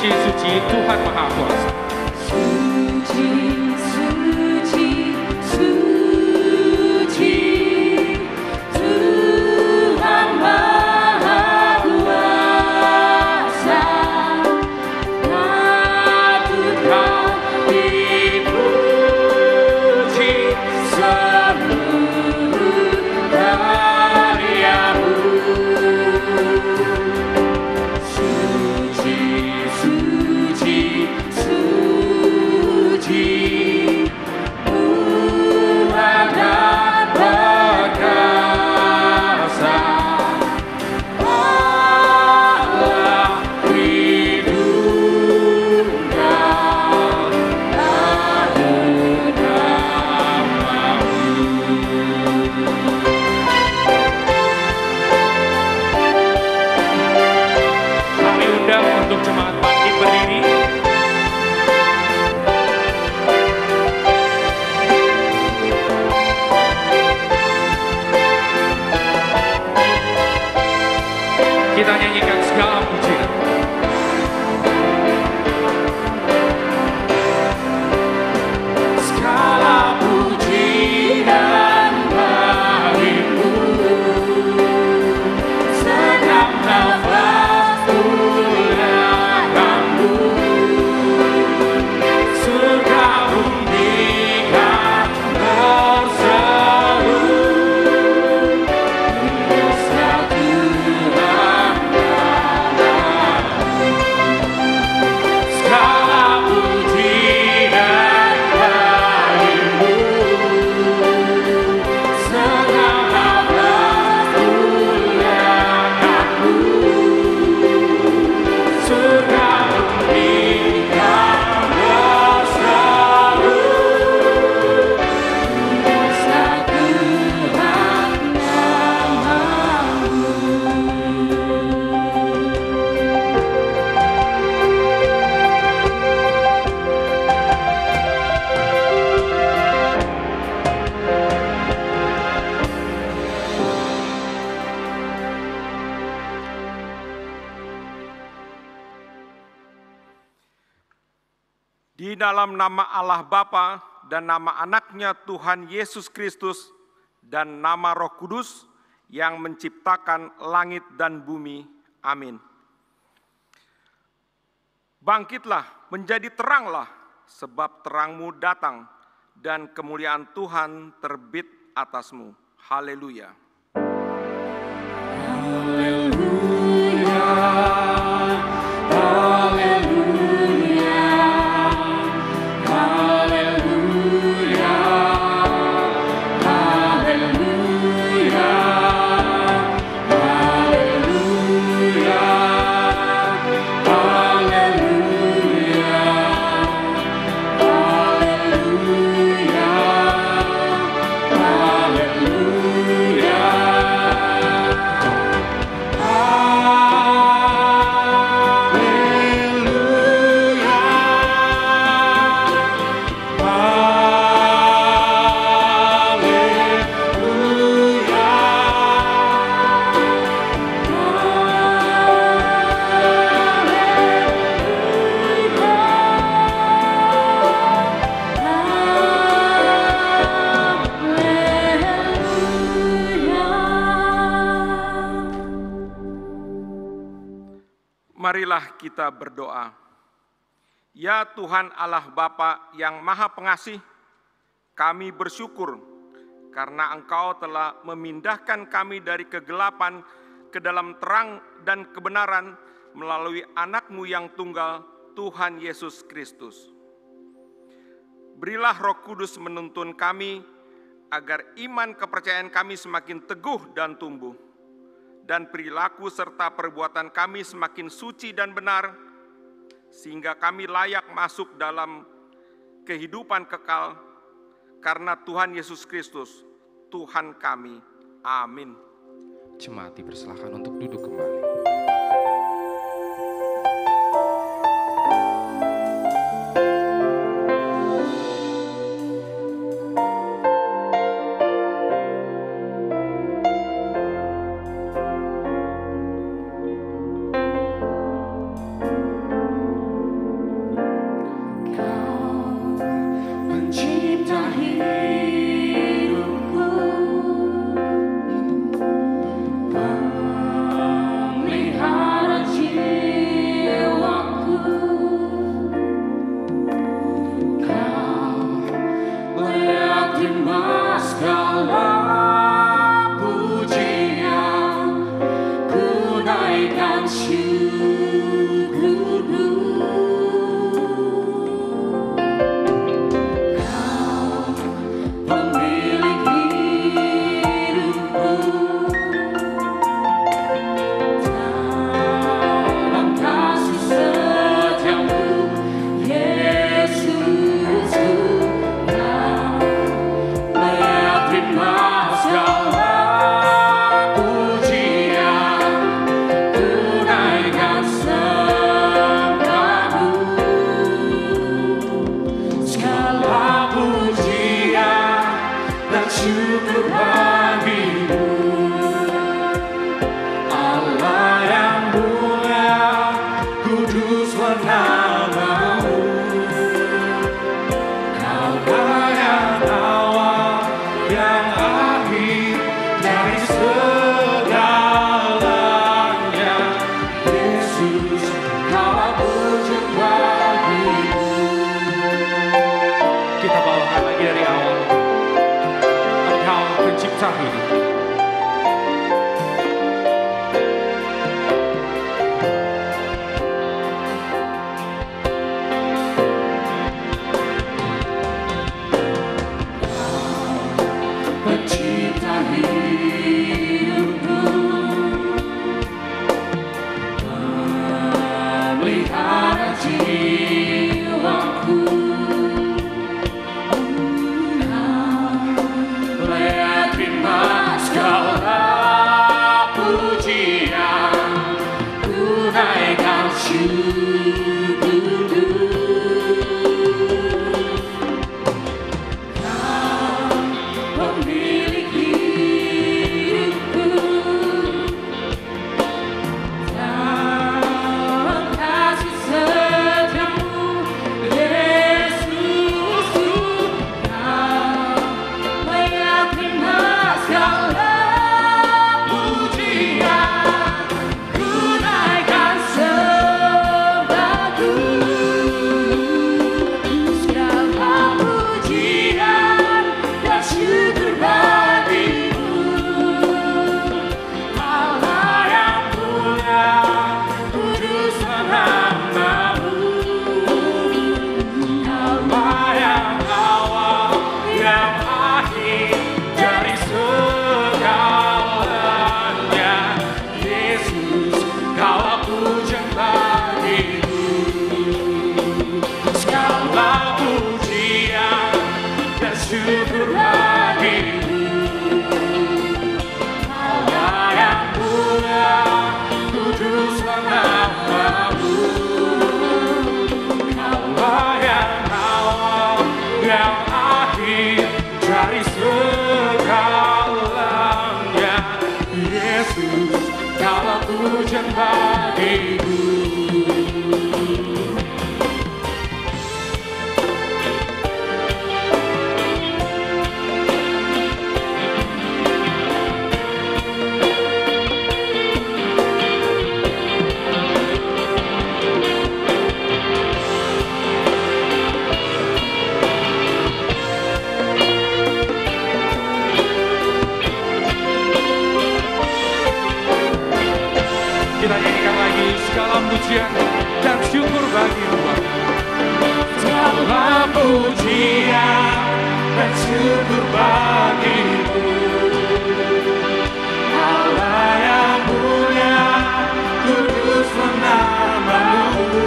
Suci, Tuhan Maha Kuasa. Suci, suci, suci, Tuhan Maha Kuasa. Patut kau dipuji seluruh karyamu. Kita nyanyikan segala pujian. Segala pujian bagimu, segenap nafas muliakanmu, surga bumi kan berseru, Yesus Tuhan. Segala pujian bagimu, segenap nafas muliakanmu, surga bumi kan berseru, Yesus Tuhan namamu. Di dalam nama Allah Bapa dan nama anaknya Tuhan Yesus Kristus dan nama Roh Kudus yang menciptakan langit dan bumi. Amin. Bangkitlah, menjadi teranglah, sebab terangmu datang dan kemuliaan Tuhan terbit atasmu. Haleluya. Marilah kita berdoa. Ya Tuhan Allah Bapa yang Maha Pengasih, kami bersyukur karena Engkau telah memindahkan kami dari kegelapan ke dalam terang dan kebenaran melalui anak-Mu yang tunggal, Tuhan Yesus Kristus. Berilah Roh Kudus menuntun kami agar iman kepercayaan kami semakin teguh dan tumbuh, dan perilaku serta perbuatan kami semakin suci dan benar, sehingga kami layak masuk dalam kehidupan kekal karena Tuhan Yesus Kristus, Tuhan kami. Amin. Jemaat dipersilahkan untuk duduk kembali. Kita nyanyikan lagi segala pujian dan syukur bagi Tuhan. Segala pujian dan syukur bagi-Mu, Allah yang mulia, kuduslah nama-Mu.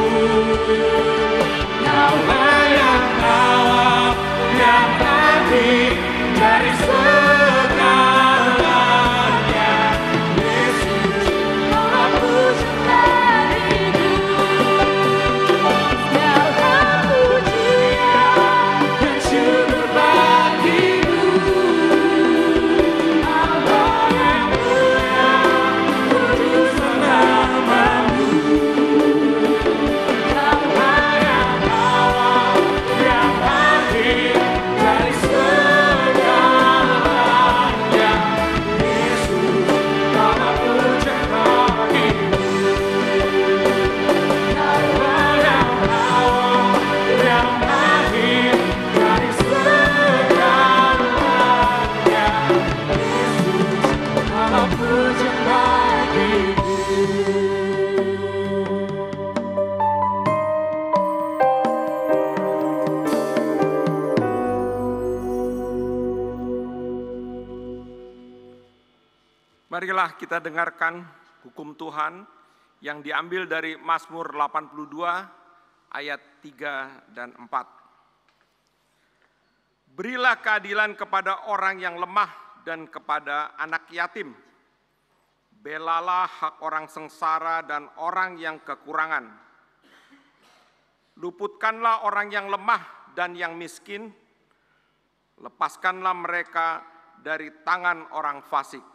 Allah yang awal, yang akhir dari segalanya, Marilah kita dengarkan hukum Tuhan yang diambil dari Mazmur 82 ayat 3 dan 4. Berilah keadilan kepada orang yang lemah dan kepada anak yatim. Belalah hak orang sengsara dan orang yang kekurangan. Luputkanlah orang yang lemah dan yang miskin. Lepaskanlah mereka dari tangan orang fasik.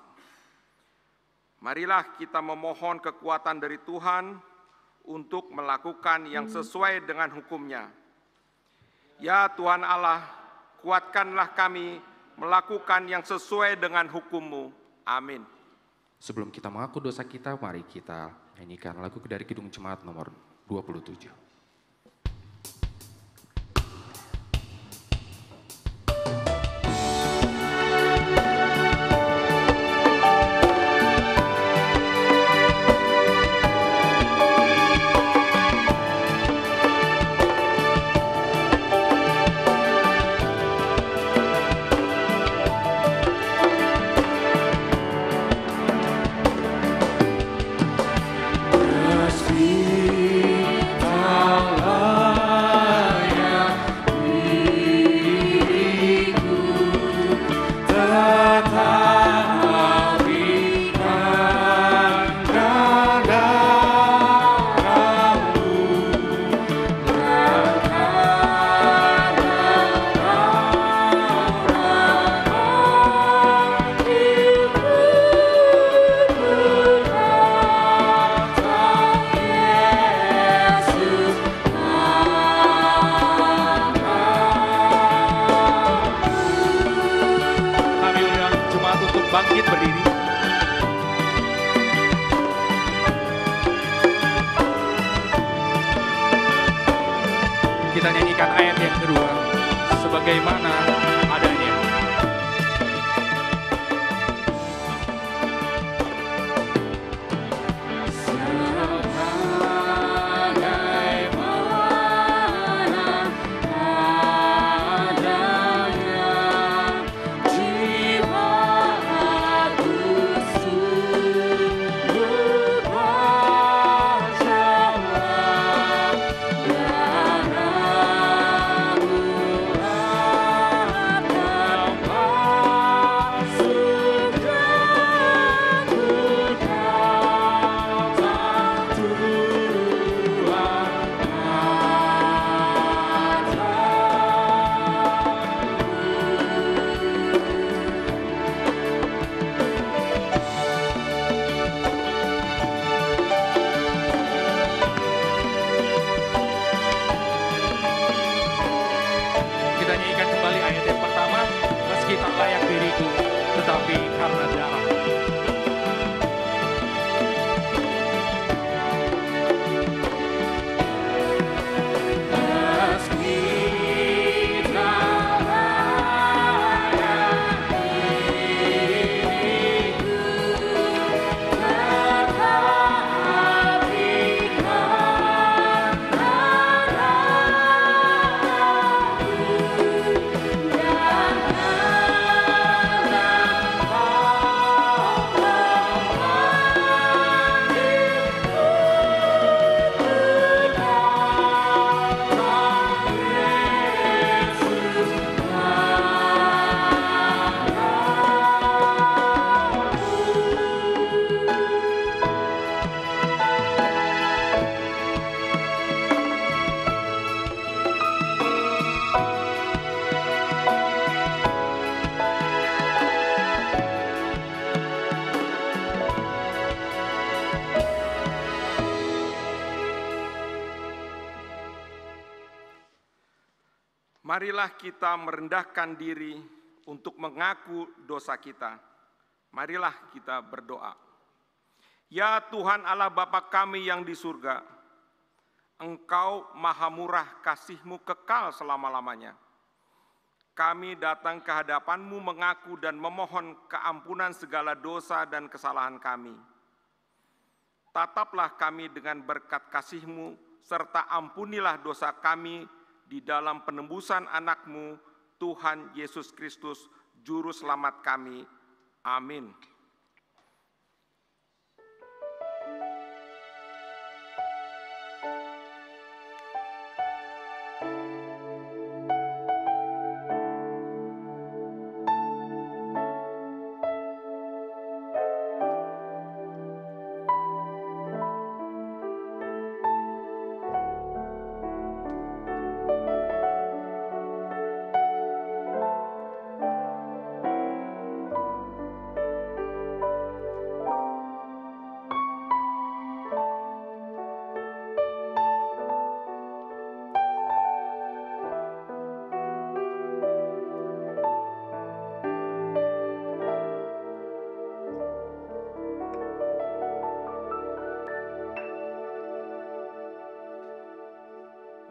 Marilah kita memohon kekuatan dari Tuhan untuk melakukan yang sesuai dengan hukum-Nya. Ya Tuhan Allah, kuatkanlah kami melakukan yang sesuai dengan hukum-Mu. Amin. Sebelum kita mengaku dosa kita, mari kita nyanyikan lagu dari Kidung Jemaat nomor 27. Bangkit berdiri. Kita nyanyikan ayat yang kedua, sebagaimana adanya. Tetapi karena darah. Marilah kita merendahkan diri untuk mengaku dosa kita. Marilah kita berdoa. Ya Tuhan Allah Bapa kami yang di surga, Engkau maha murah, kasih-Mu kekal selama-lamanya. Kami datang ke hadapan-Mu mengaku dan memohon keampunan segala dosa dan kesalahan kami. Tataplah kami dengan berkat kasih-Mu, serta ampunilah dosa kami di dalam penembusan anak-Mu, Tuhan Yesus Kristus, Juru Selamat kami. Amin.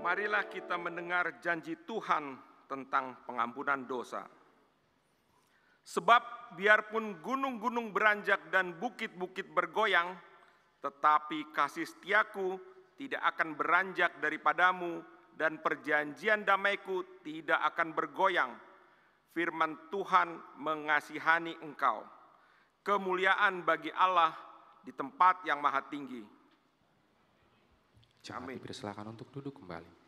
Marilah kita mendengar janji Tuhan tentang pengampunan dosa. Sebab biarpun gunung-gunung beranjak dan bukit-bukit bergoyang, tetapi kasih setiaku tidak akan beranjak daripadamu dan perjanjian damaiku tidak akan bergoyang. Firman Tuhan mengasihani engkau. Kemuliaan bagi Allah di tempat yang maha tinggi. Jemaat dipersilakan untuk duduk kembali.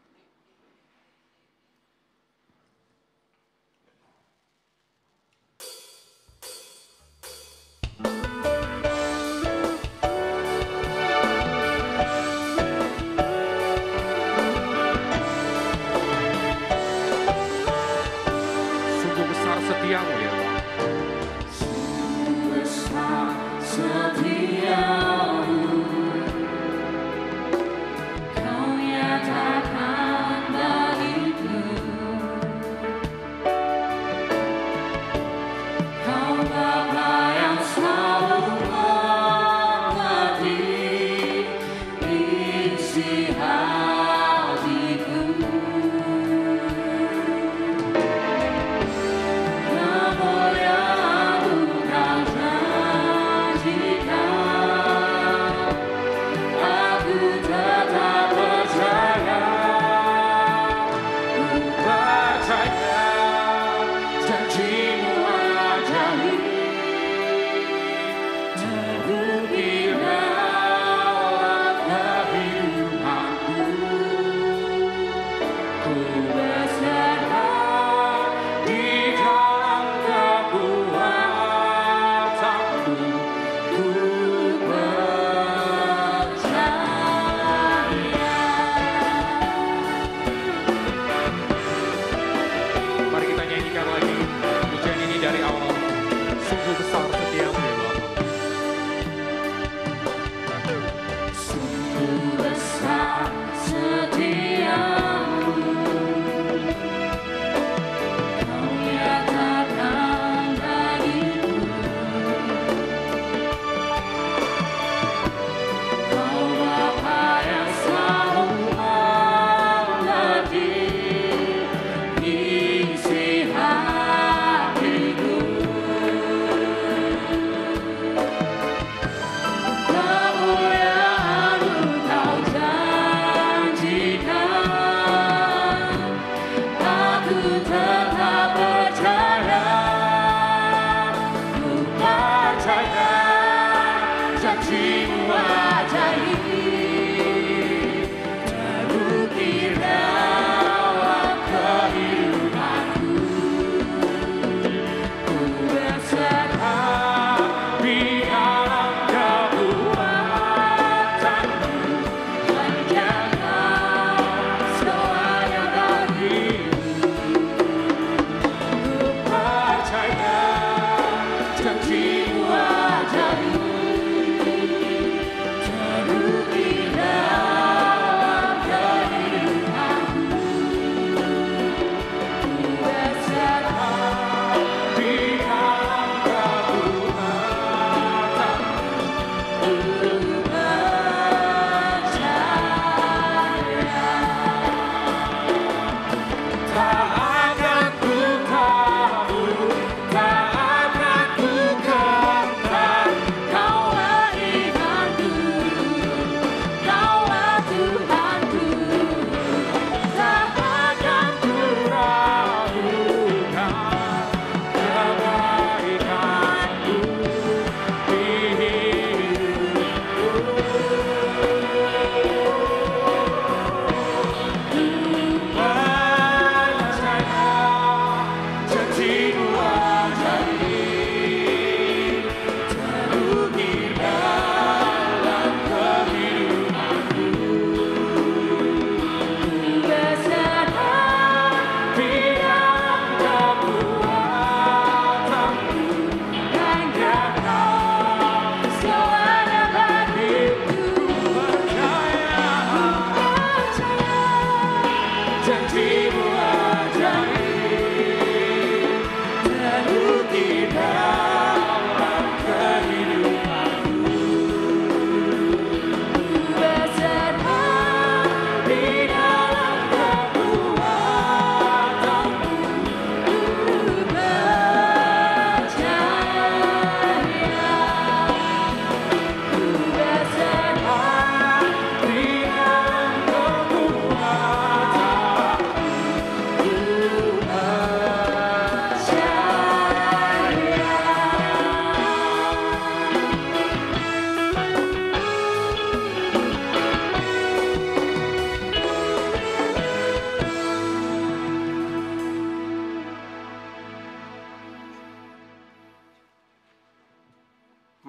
Sungguh besar setiamu ya Tuhan.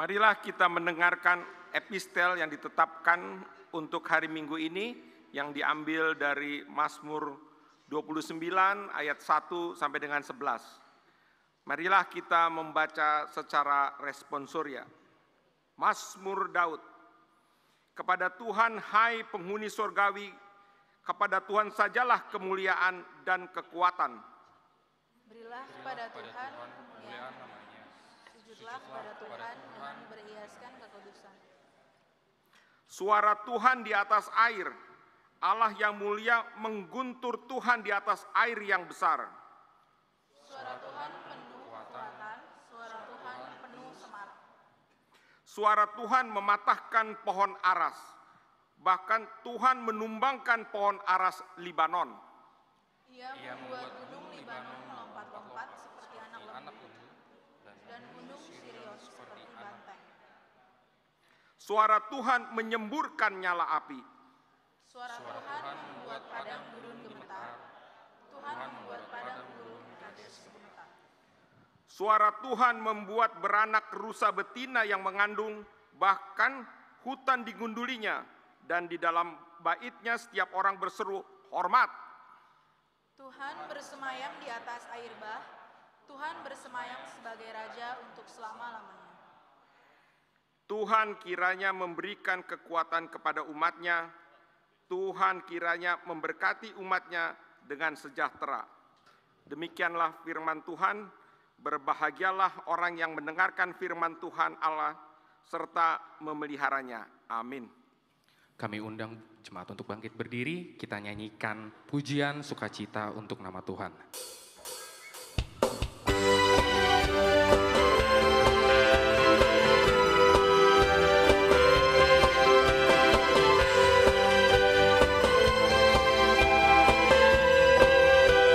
Marilah kita mendengarkan epistel yang ditetapkan untuk hari Minggu ini yang diambil dari Mazmur 29 ayat 1 sampai dengan 11. Marilah kita membaca secara responsoria. Mazmur Daud. Kepada Tuhan, hai penghuni surgawi, kepada Tuhan sajalah kemuliaan dan kekuatan. Berilah kepada Tuhan kemuliaan namanya. Sujudlah kepada Tuhan dengan berhiaskan kekudusan. Suara Tuhan di atas air, Allah yang mulia mengguntur Tuhan di atas air yang besar. Suara Tuhan penuh kekuatan, suara Tuhan penuh semarak. Suara Tuhan mematahkan pohon aras, bahkan Tuhan menumbangkan pohon aras Libanon. Ia membuat gunung Libanon melompat-lompat seperti anak lembu, dan gunung Sirius seperti banteng. Suara Tuhan menyemburkan nyala api. Suara Tuhan membuat padang gurun gemetar. Tuhan membuat padang gurun kades gemetar. Suara Tuhan membuat beranak rusa betina yang mengandung, bahkan hutan digundulinya, dan di dalam baitnya setiap orang berseru, hormat. Tuhan bersemayam di atas air bah, Tuhan bersemayam sebagai Raja untuk selama-lamanya. Tuhan kiranya memberikan kekuatan kepada umatnya, Tuhan kiranya memberkati umatnya dengan sejahtera. Demikianlah firman Tuhan, berbahagialah orang yang mendengarkan firman Tuhan Allah, serta memeliharanya. Amin. Kami undang jemaat untuk bangkit berdiri, kita nyanyikan pujian sukacita untuk nama Tuhan.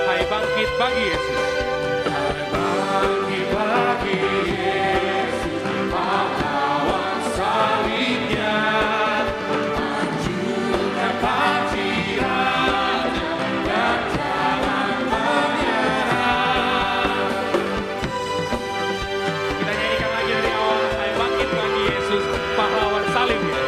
Hai bangkit bagi Yesus. Bagi Yesus, pahlawan salibnya, anjurkan hadiratnya dan jangan menyerah. Kita nyanyikan lagi dari awal. Hai bangkit bagi Yesus, pahlawan salibnya.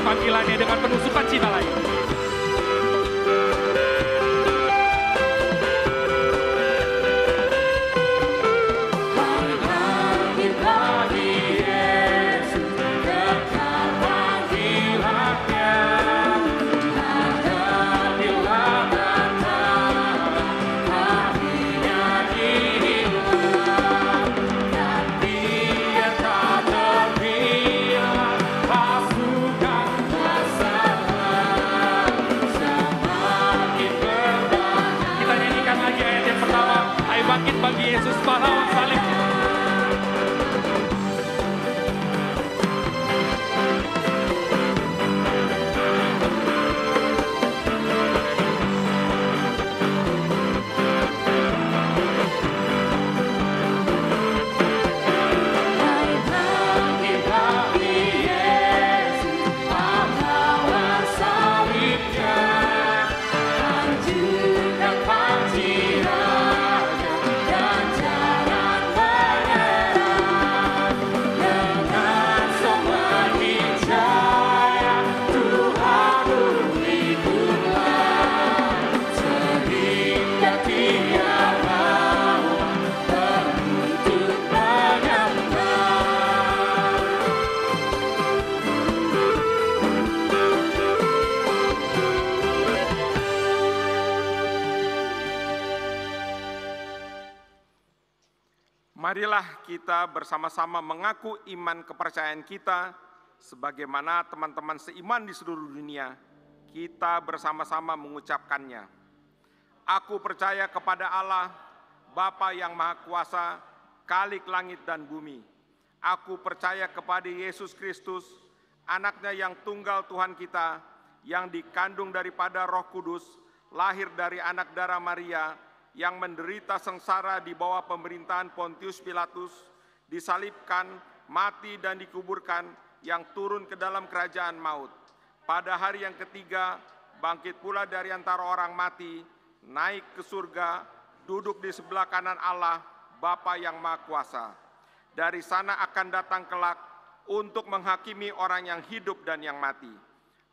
Panggilannya dengan penuh sukacita lain. Bangkit bagi Yesus, pahlawan salibnya. Marilah kita bersama-sama mengaku iman kepercayaan kita sebagaimana teman-teman seiman di seluruh dunia, kita bersama-sama mengucapkannya. Aku percaya kepada Allah, Bapa yang Maha Kuasa, Khalik langit dan bumi. Aku percaya kepada Yesus Kristus, Anaknya yang tunggal Tuhan kita, yang dikandung daripada Roh Kudus, lahir dari anak darah Maria, yang menderita sengsara di bawah pemerintahan Pontius Pilatus, disalibkan, mati dan dikuburkan, yang turun ke dalam kerajaan maut. Pada hari yang ketiga, bangkit pula dari antara orang mati, naik ke surga, duduk di sebelah kanan Allah, Bapa yang Maha Kuasa. Dari sana akan datang kelak untuk menghakimi orang yang hidup dan yang mati.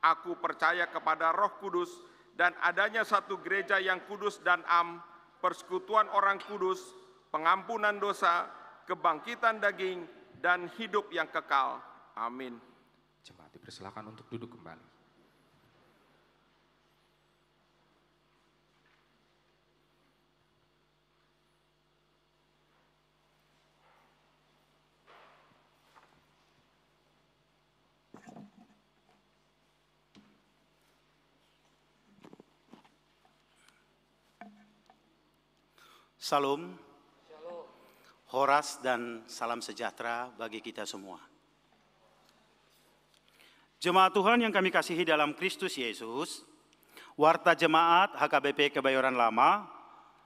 Aku percaya kepada Roh Kudus dan adanya satu gereja yang kudus dan am, persekutuan orang kudus, pengampunan dosa, kebangkitan daging, dan hidup yang kekal. Amin. Jemaat dipersilakan untuk duduk kembali. Salam, horas dan salam sejahtera bagi kita semua. Jemaat Tuhan yang kami kasihi dalam Kristus Yesus, Warta Jemaat HKBP Kebayoran Lama,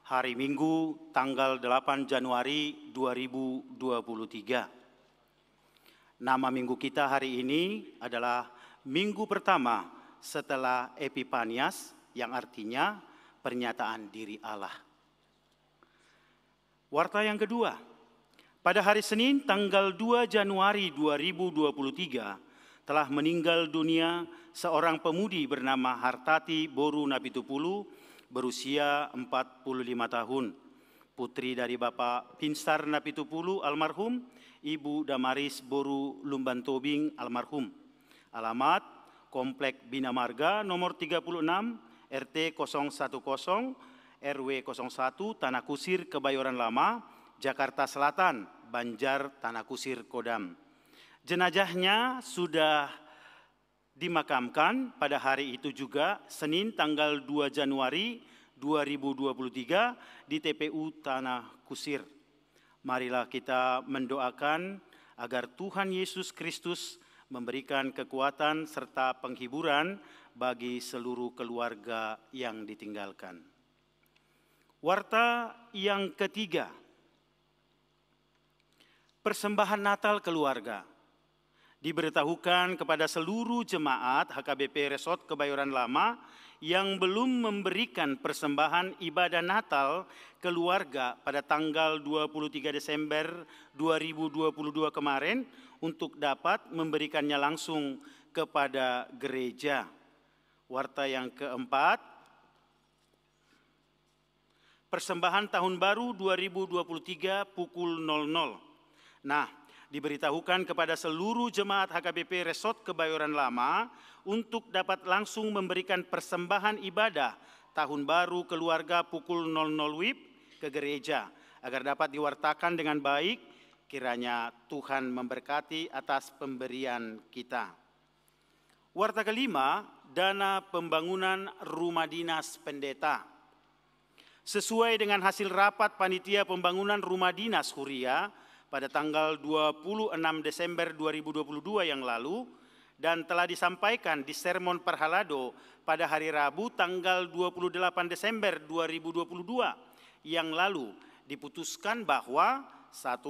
hari Minggu tanggal 8 Januari 2023. Nama minggu kita hari ini adalah minggu pertama setelah Epifanias, yang artinya pernyataan diri Allah. Warta yang kedua, pada hari Senin tanggal 2 Januari 2023 telah meninggal dunia seorang pemudi bernama Hartati Boru Napitupulu berusia 45 tahun, putri dari Bapak Pinsar Napitupulu almarhum, Ibu Damaris Boru Lumbantobing almarhum. Alamat Komplek Bina Marga nomor 36 RT 010 RW 01 Tanah Kusir Kebayoran Lama, Jakarta Selatan, Banjar Tanah Kusir Kodam. Jenazahnya sudah dimakamkan pada hari itu juga, Senin tanggal 2 Januari 2023 di TPU Tanah Kusir. Marilah kita mendoakan agar Tuhan Yesus Kristus memberikan kekuatan serta penghiburan bagi seluruh keluarga yang ditinggalkan. Warta yang ketiga, persembahan Natal keluarga. Diberitahukan kepada seluruh jemaat HKBP Resort Kebayoran Lama yang belum memberikan persembahan ibadah Natal keluarga pada tanggal 23 Desember 2022 kemarin untuk dapat memberikannya langsung kepada gereja. Warta yang keempat, persembahan tahun baru 2023 pukul 00. Nah, diberitahukan kepada seluruh jemaat HKBP Resort Kebayoran Lama untuk dapat langsung memberikan persembahan ibadah tahun baru keluarga pukul 00 WIB ke gereja agar dapat diwartakan dengan baik. Kiranya Tuhan memberkati atas pemberian kita. Warta kelima, dana pembangunan rumah dinas pendeta. Sesuai dengan hasil rapat Panitia Pembangunan Rumah Dinas Huria pada tanggal 26 Desember 2022 yang lalu dan telah disampaikan di Sermon Perhalado pada hari Rabu tanggal 28 Desember 2022 yang lalu, diputuskan bahwa 1.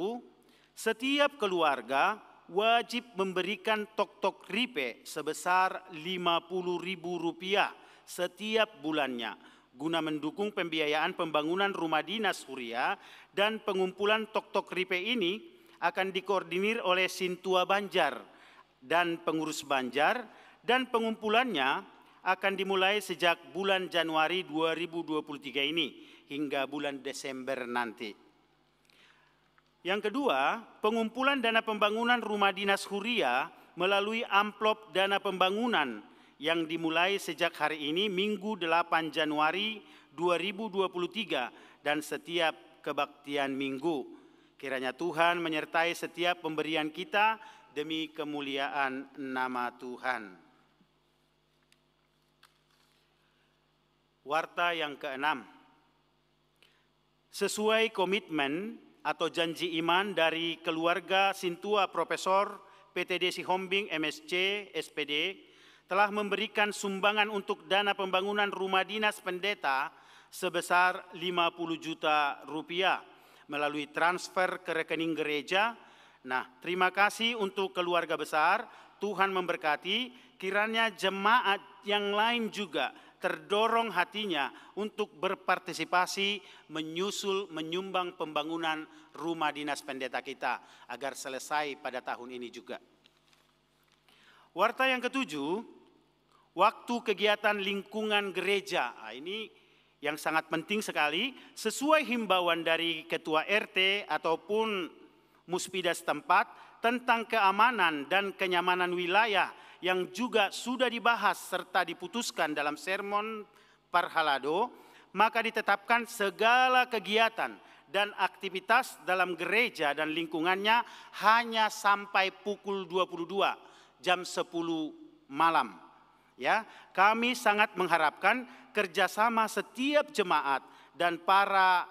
Setiap keluarga wajib memberikan tok-tok ripe sebesar Rp50.000 setiap bulannya guna mendukung pembiayaan pembangunan rumah dinas Huria, dan pengumpulan tok-tok ripe ini akan dikoordinir oleh Sintua Banjar dan pengurus Banjar, dan pengumpulannya akan dimulai sejak bulan Januari 2023 ini hingga bulan Desember nanti. Yang kedua, pengumpulan dana pembangunan rumah dinas Huria melalui amplop dana pembangunan yang dimulai sejak hari ini Minggu 8 Januari 2023 dan setiap kebaktian minggu. Kiranya Tuhan menyertai setiap pemberian kita demi kemuliaan nama Tuhan. Warta yang keenam, sesuai komitmen atau janji iman dari keluarga Sintua Profesor PTD Sihombing MSc SPD telah memberikan sumbangan untuk dana pembangunan rumah dinas pendeta sebesar 50 juta rupiah melalui transfer ke rekening gereja. Nah, terima kasih untuk keluarga besar, Tuhan memberkati, kiranya jemaat yang lain juga terdorong hatinya untuk berpartisipasi menyumbang pembangunan rumah dinas pendeta kita agar selesai pada tahun ini juga. Warta yang ketujuh, waktu kegiatan lingkungan gereja. Nah, ini yang sangat penting sekali, sesuai himbauan dari Ketua RT ataupun Muspida setempat tentang keamanan dan kenyamanan wilayah yang juga sudah dibahas serta diputuskan dalam sermon Parhalado, maka ditetapkan segala kegiatan dan aktivitas dalam gereja dan lingkungannya hanya sampai pukul 22 jam 10 malam. Ya, kami sangat mengharapkan kerjasama setiap jemaat dan para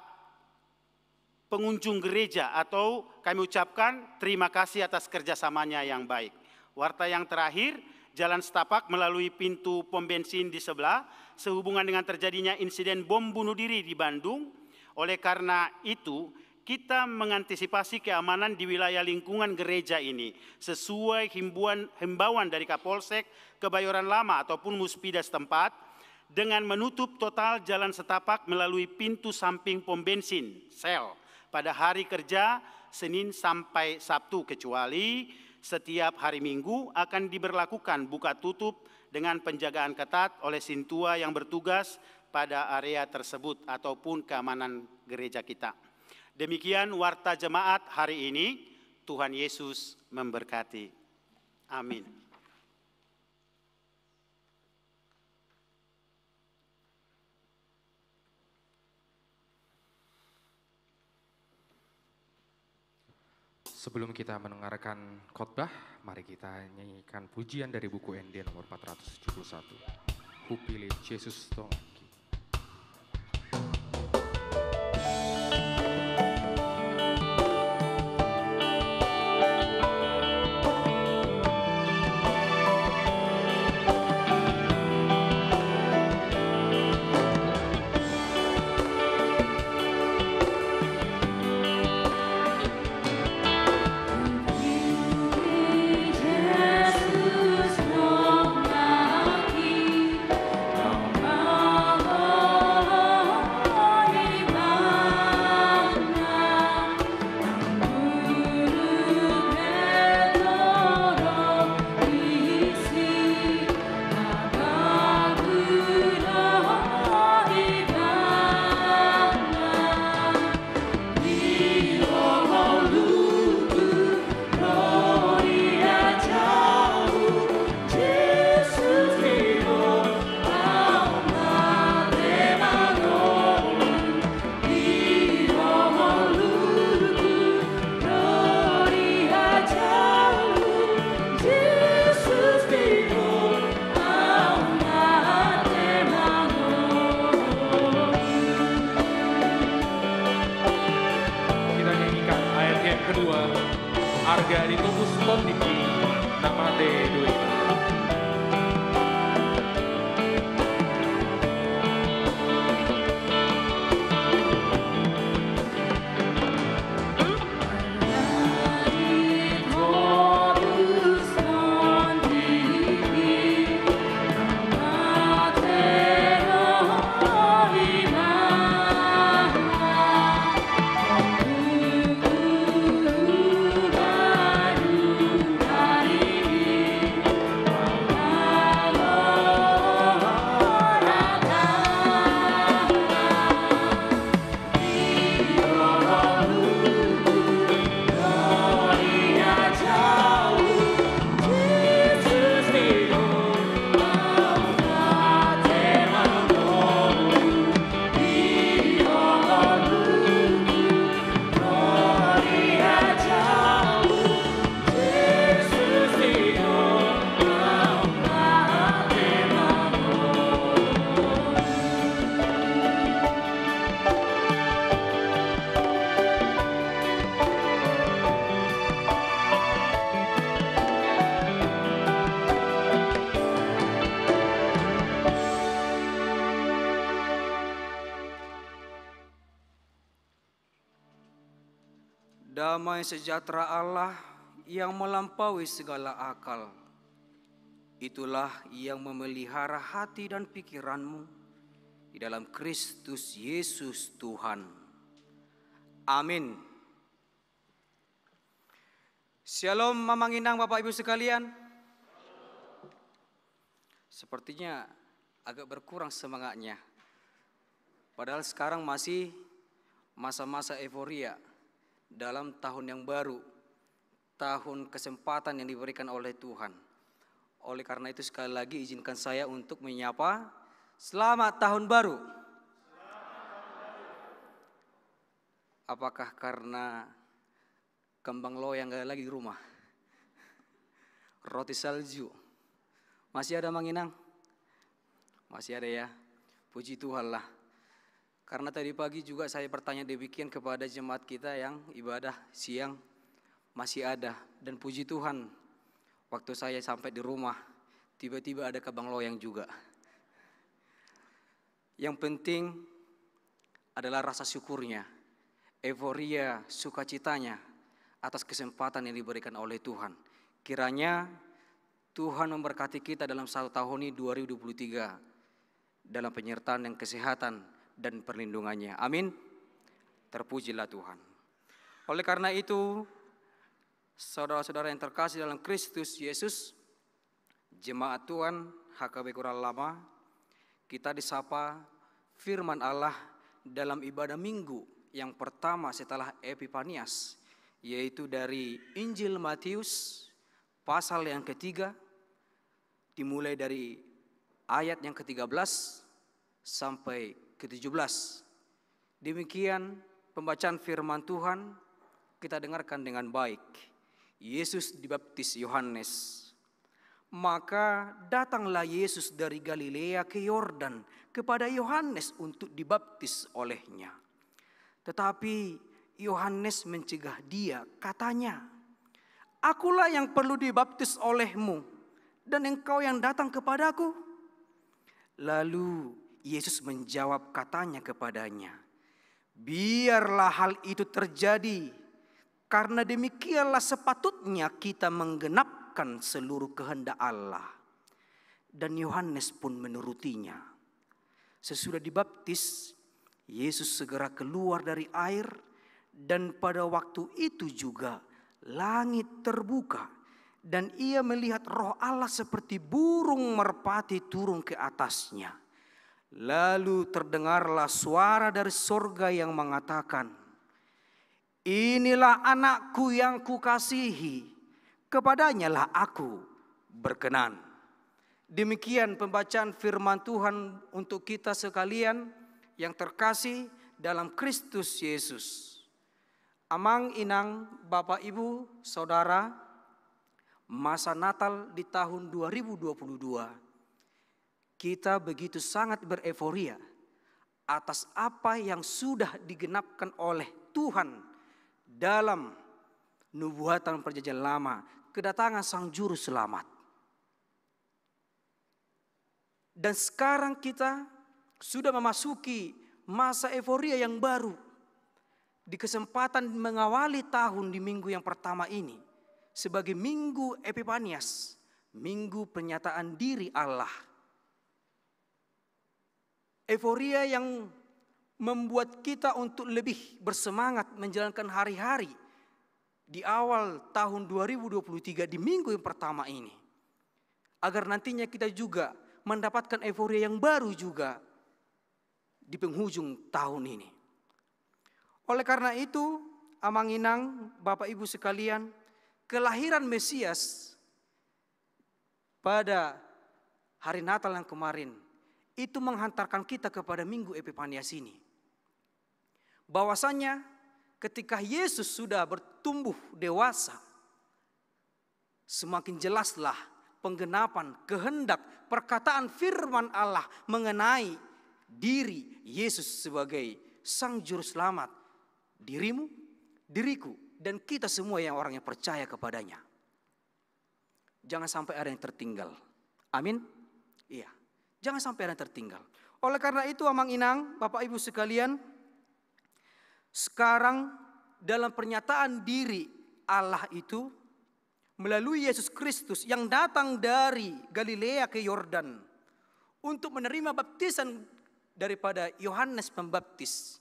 pengunjung gereja, atau kami ucapkan terima kasih atas kerjasamanya yang baik. Warta yang terakhir, Jalan Setapak melalui pintu pom bensin di sebelah sehubungan dengan terjadinya insiden bom bunuh diri di Bandung. Oleh karena itu, kita mengantisipasi keamanan di wilayah lingkungan gereja ini sesuai himbauan dari Kapolsek Kebayoran Lama ataupun Muspida setempat dengan menutup total Jalan Setapak melalui pintu samping pom bensin sel pada hari kerja Senin sampai Sabtu, kecuali setiap hari Minggu akan diberlakukan buka tutup dengan penjagaan ketat oleh Sintua yang bertugas pada area tersebut ataupun keamanan gereja kita. Demikian warta jemaat hari ini. Tuhan Yesus memberkati. Amin. Sebelum kita mendengarkan khotbah, mari kita nyanyikan pujian dari buku ND nomor 471. Kupilih Yesus Tongaki. Yesus, Tongaki, Damai sejahtera Allah yang melampaui segala akal, itulah yang memelihara hati dan pikiranmu di dalam Kristus Yesus Tuhan. Amin. Shalom Mamanginang Bapak Ibu sekalian. Sepertinya agak berkurang semangatnya. Padahal sekarang masih masa-masa euforia dalam tahun yang baru, tahun kesempatan yang diberikan oleh Tuhan. Oleh karena itu sekali lagi izinkan saya untuk menyapa selamat tahun baru. Apakah karena kembang loyang gak lagi di rumah? Roti salju masih ada Manginang? Masih ada ya, puji Tuhan lah. Karena tadi pagi juga saya bertanya demikian kepada jemaat kita yang ibadah siang, masih ada. Dan puji Tuhan, waktu saya sampai di rumah, tiba-tiba ada kembang loyang juga. Yang penting adalah rasa syukurnya, euforia, sukacitanya atas kesempatan yang diberikan oleh Tuhan. Kiranya Tuhan memberkati kita dalam satu tahun ini 2023 dalam penyertaan yang kesehatan dan perlindungannya. Amin. Terpujilah Tuhan. Oleh karena itu, saudara-saudara yang terkasih dalam Kristus Yesus, jemaat Tuhan HKB Kurang Lama, kita disapa firman Allah dalam ibadah minggu yang pertama setelah Epifanias, yaitu dari Injil Matius pasal yang ketiga, dimulai dari ayat yang ke-13 sampai ke-17. Demikian pembacaan firman Tuhan kita dengarkan dengan baik. Yesus dibaptis Yohanes. Maka datanglah Yesus dari Galilea ke Yordan kepada Yohanes untuk dibaptis olehnya. Tetapi Yohanes mencegah dia, katanya, "Akulah yang perlu dibaptis olehmu, dan engkau yang datang kepadaku?" Lalu Yesus menjawab katanya kepadanya, "Biarlah hal itu terjadi, karena demikianlah sepatutnya kita menggenapkan seluruh kehendak Allah." Dan Yohanes pun menurutinya. Sesudah dibaptis, Yesus segera keluar dari air, dan pada waktu itu juga langit terbuka, dan ia melihat Roh Allah seperti burung merpati turun ke atasnya. Lalu terdengarlah suara dari sorga yang mengatakan, "Inilah anakku yang kukasihi, kepadanya lah aku berkenan." Demikian pembacaan firman Tuhan untuk kita sekalian yang terkasih dalam Kristus Yesus. Amang inang Bapak Ibu Saudara, masa Natal di tahun 2022 kita begitu sangat bereforia atas apa yang sudah digenapkan oleh Tuhan dalam nubuatan perjanjian lama, kedatangan Sang Juru Selamat. Dan sekarang kita sudah memasuki masa euforia yang baru. Di kesempatan mengawali tahun di minggu yang pertama ini sebagai minggu Epifanias, minggu penyataan diri Allah. Euforia yang membuat kita untuk lebih bersemangat menjalankan hari-hari di awal tahun 2023 di minggu yang pertama ini. Agar nantinya kita juga mendapatkan euforia yang baru juga di penghujung tahun ini. Oleh karena itu, Amanginang, Bapak Ibu sekalian, kelahiran Mesias pada hari Natal yang kemarin itu menghantarkan kita kepada minggu Epifanias ini. Bahwasanya ketika Yesus sudah bertumbuh dewasa, semakin jelaslah penggenapan kehendak perkataan firman Allah mengenai diri Yesus sebagai Sang Juru Selamat, dirimu, diriku, dan kita semua yang orang yang percaya kepadanya. Jangan sampai ada yang tertinggal. Amin. Iya. Jangan sampai ada yang tertinggal. Oleh karena itu Amang Inang, Bapak Ibu sekalian, sekarang dalam pernyataan diri Allah itu melalui Yesus Kristus yang datang dari Galilea ke Yordan untuk menerima baptisan daripada Yohanes Pembaptis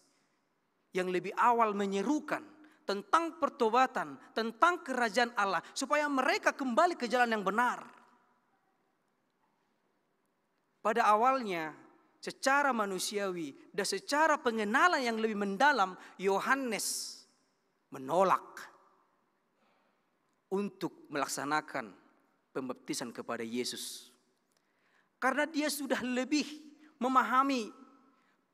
yang lebih awal menyerukan tentang pertobatan, tentang kerajaan Allah, supaya mereka kembali ke jalan yang benar. Pada awalnya, secara manusiawi dan secara pengenalan yang lebih mendalam, Yohanes menolak untuk melaksanakan pembaptisan kepada Yesus. Karena dia sudah lebih memahami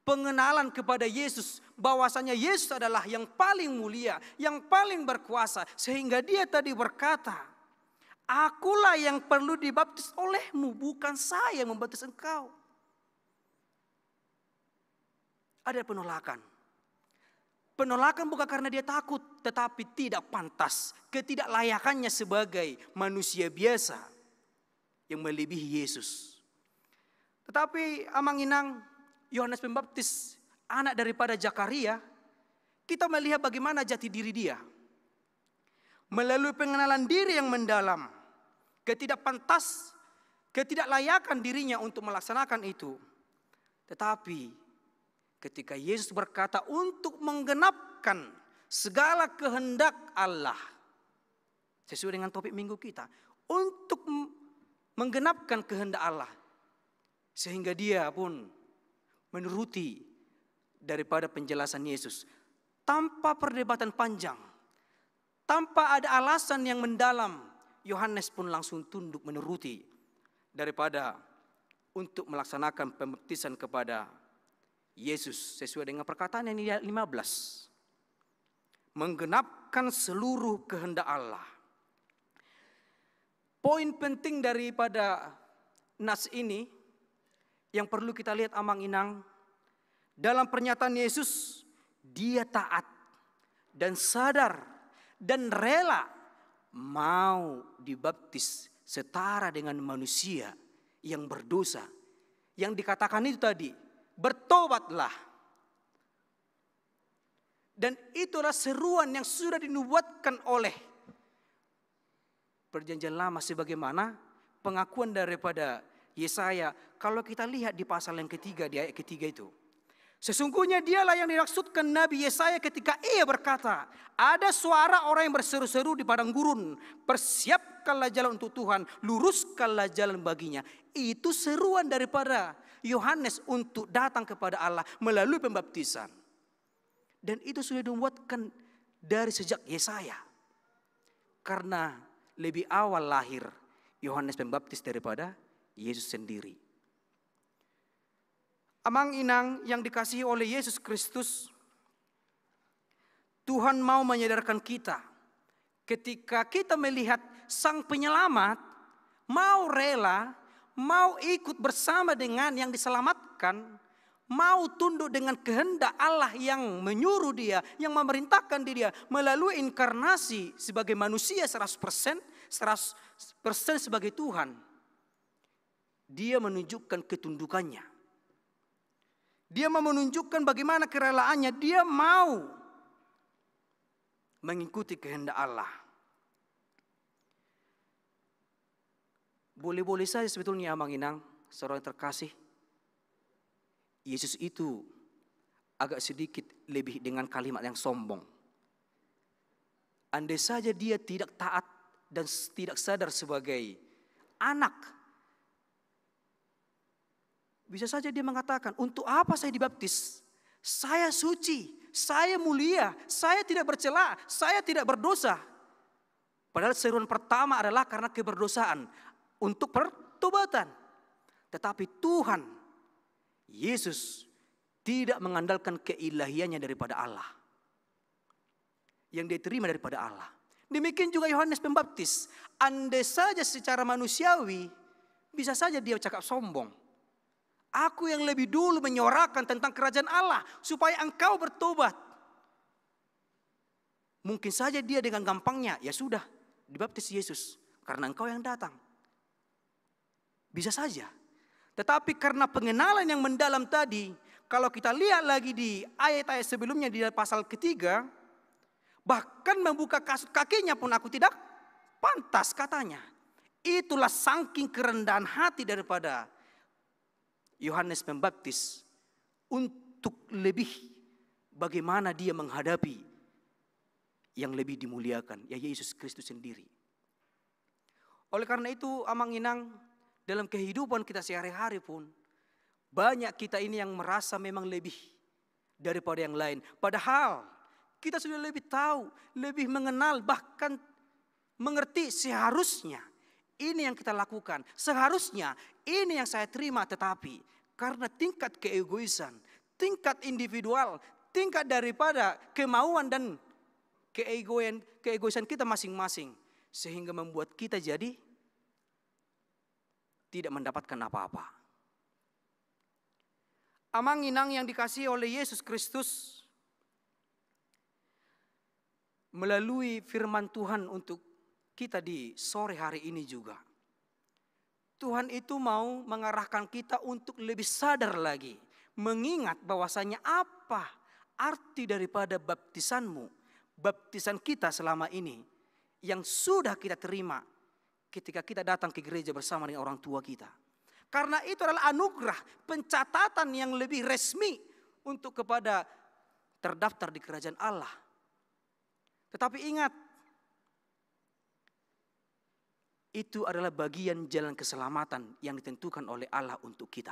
pengenalan kepada Yesus, bahwasanya Yesus adalah yang paling mulia, yang paling berkuasa, sehingga dia tadi berkata, akulah yang perlu dibaptis olehmu, bukan saya yang membaptis engkau. Ada penolakan. Penolakan bukan karena dia takut, tetapi tidak pantas, ketidaklayakannya sebagai manusia biasa yang melebihi Yesus. Tetapi amang-inang Yohanes Pembaptis, anak daripada Zakaria, kita melihat bagaimana jati diri dia. Melalui pengenalan diri yang mendalam, ketidakpantas, ketidaklayakan dirinya untuk melaksanakan itu. Tetapi ketika Yesus berkata untuk menggenapkan segala kehendak Allah, sesuai dengan topik minggu kita, untuk menggenapkan kehendak Allah, sehingga dia pun menuruti daripada penjelasan Yesus tanpa perdebatan panjang, tanpa ada alasan yang mendalam. Yohanes pun langsung tunduk menuruti daripada untuk melaksanakan pembaptisan kepada Yesus sesuai dengan perkataan yang 15, menggenapkan seluruh kehendak Allah. Poin penting daripada nas ini yang perlu kita lihat amang-inang, dalam pernyataan Yesus, dia taat dan sadar dan rela mau dibaptis setara dengan manusia yang berdosa. Yang dikatakan itu tadi, bertobatlah. Dan itulah seruan yang sudah dinubuatkan oleh Perjanjian Lama, sebagaimana pengakuan daripada Yesaya. Kalau kita lihat di pasal yang ketiga, di ayat ketiga itu, sesungguhnya dialah yang dimaksudkan Nabi Yesaya ketika ia berkata, ada suara orang yang berseru-seru di padang gurun, persiapkanlah jalan untuk Tuhan, luruskanlah jalan baginya. Itu seruan daripada Yohanes untuk datang kepada Allah melalui pembaptisan. Dan itu sudah dibuatkan dari sejak Yesaya. Karena lebih awal lahir Yohanes Pembaptis daripada Yesus sendiri. Amang-inang yang dikasihi oleh Yesus Kristus, Tuhan mau menyadarkan kita ketika kita melihat Sang Penyelamat mau rela, mau ikut bersama dengan yang diselamatkan, mau tunduk dengan kehendak Allah yang menyuruh dia, yang memerintahkan dia melalui inkarnasi sebagai manusia 100% sebagai Tuhan. Dia menunjukkan ketundukannya. Dia mau menunjukkan bagaimana kerelaannya. Dia mau mengikuti kehendak Allah. Boleh-boleh saja sebetulnya amang-inang, saudara yang terkasih, Yesus itu agak sedikit lebih dengan kalimat yang sombong. Andai saja dia tidak taat dan tidak sadar sebagai anak, bisa saja dia mengatakan, untuk apa saya dibaptis? Saya suci, saya mulia, saya tidak bercela, saya tidak berdosa. Padahal seruan pertama adalah karena keberdosaan untuk pertobatan. Tetapi Tuhan Yesus tidak mengandalkan keilahiannya daripada Allah, yang dia terima daripada Allah. Demikian juga Yohanes Pembaptis. Andai saja secara manusiawi, bisa saja dia cakap sombong. Aku yang lebih dulu menyuarakan tentang kerajaan Allah supaya engkau bertobat. Mungkin saja dia dengan gampangnya, ya sudah, dibaptis Yesus karena engkau yang datang. Bisa saja. Tetapi karena pengenalan yang mendalam tadi, kalau kita lihat lagi di ayat-ayat sebelumnya di pasal ketiga, Bahkan membuka kasut kakinya pun aku tidak pantas, katanya. Itulah saking kerendahan hati daripada Yohanes Pembaptis untuk lebih bagaimana dia menghadapi yang lebih dimuliakan, ya Yesus Kristus sendiri. Oleh karena itu, amang-inang, dalam kehidupan kita sehari-hari pun banyak kita ini yang merasa memang lebih daripada yang lain. Padahal kita sudah lebih tahu, lebih mengenal, bahkan mengerti seharusnya ini yang kita lakukan. Seharusnya ini yang saya terima, tetapi karena tingkat keegoisan, tingkat individual, tingkat daripada kemauan dan keegoisan kita masing-masing, sehingga membuat kita jadi tidak mendapatkan apa-apa. Amang-inang yang dikasihi oleh Yesus Kristus, melalui firman Tuhan untuk kita di sore hari ini juga, Tuhan itu mau mengarahkan kita untuk lebih sadar lagi, mengingat bahwasanya apa arti daripada baptisanmu, baptisan kita selama ini yang sudah kita terima ketika kita datang ke gereja bersama dengan orang tua kita. Karena itu adalah anugerah, pencatatan yang lebih resmi untuk kepada terdaftar di kerajaan Allah. Tetapi ingat, itu adalah bagian jalan keselamatan yang ditentukan oleh Allah untuk kita.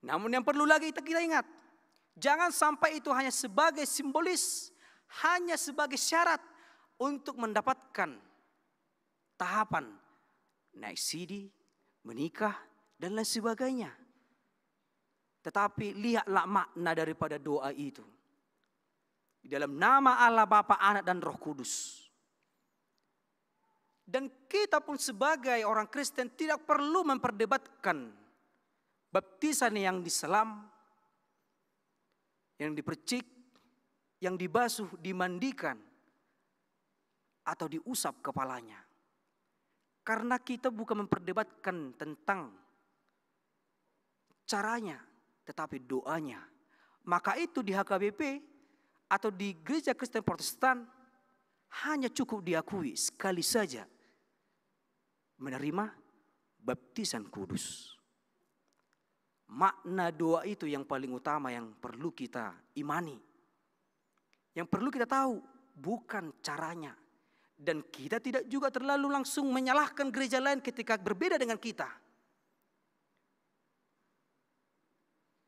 Namun yang perlu lagi kita ingat, jangan sampai itu hanya sebagai simbolis, hanya sebagai syarat untuk mendapatkan tahapan naik sidi, menikah, dan lain sebagainya. Tetapi lihatlah makna daripada doa itu. Di dalam nama Allah Bapa, Anak, dan Roh Kudus. Dan kita pun sebagai orang Kristen tidak perlu memperdebatkan baptisan yang diselam, yang dipercik, yang dibasuh, dimandikan, atau diusap kepalanya. Karena kita bukan memperdebatkan tentang caranya, tetapi doanya. Maka itu di HKBP atau di Gereja Kristen Protestan hanya cukup diakui sekali saja menerima baptisan kudus. Makna doa itu yang paling utama yang perlu kita imani. Yang perlu kita tahu bukan caranya. Dan kita tidak juga terlalu langsung menyalahkan gereja lain ketika berbeda dengan kita.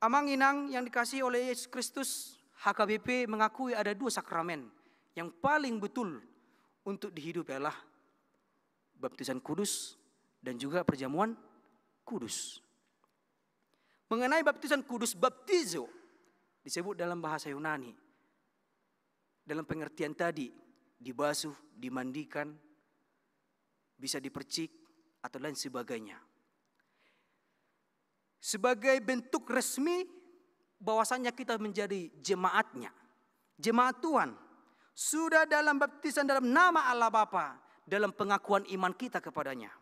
Amang-inang yang dikasihi oleh Yesus Kristus, HKBP mengakui ada 2 sakramen yang paling betul untuk dihidupi adalah baptisan kudus dan juga perjamuan kudus. Mengenai baptisan kudus, baptizo disebut dalam bahasa Yunani. Dalam pengertian tadi, dibasuh, dimandikan, bisa dipercik, atau lain sebagainya. Sebagai bentuk resmi bahwasanya kita menjadi jemaatnya. Jemaat Tuhan. Sudah dalam baptisan dalam nama Allah Bapa, dalam pengakuan iman kita kepadanya.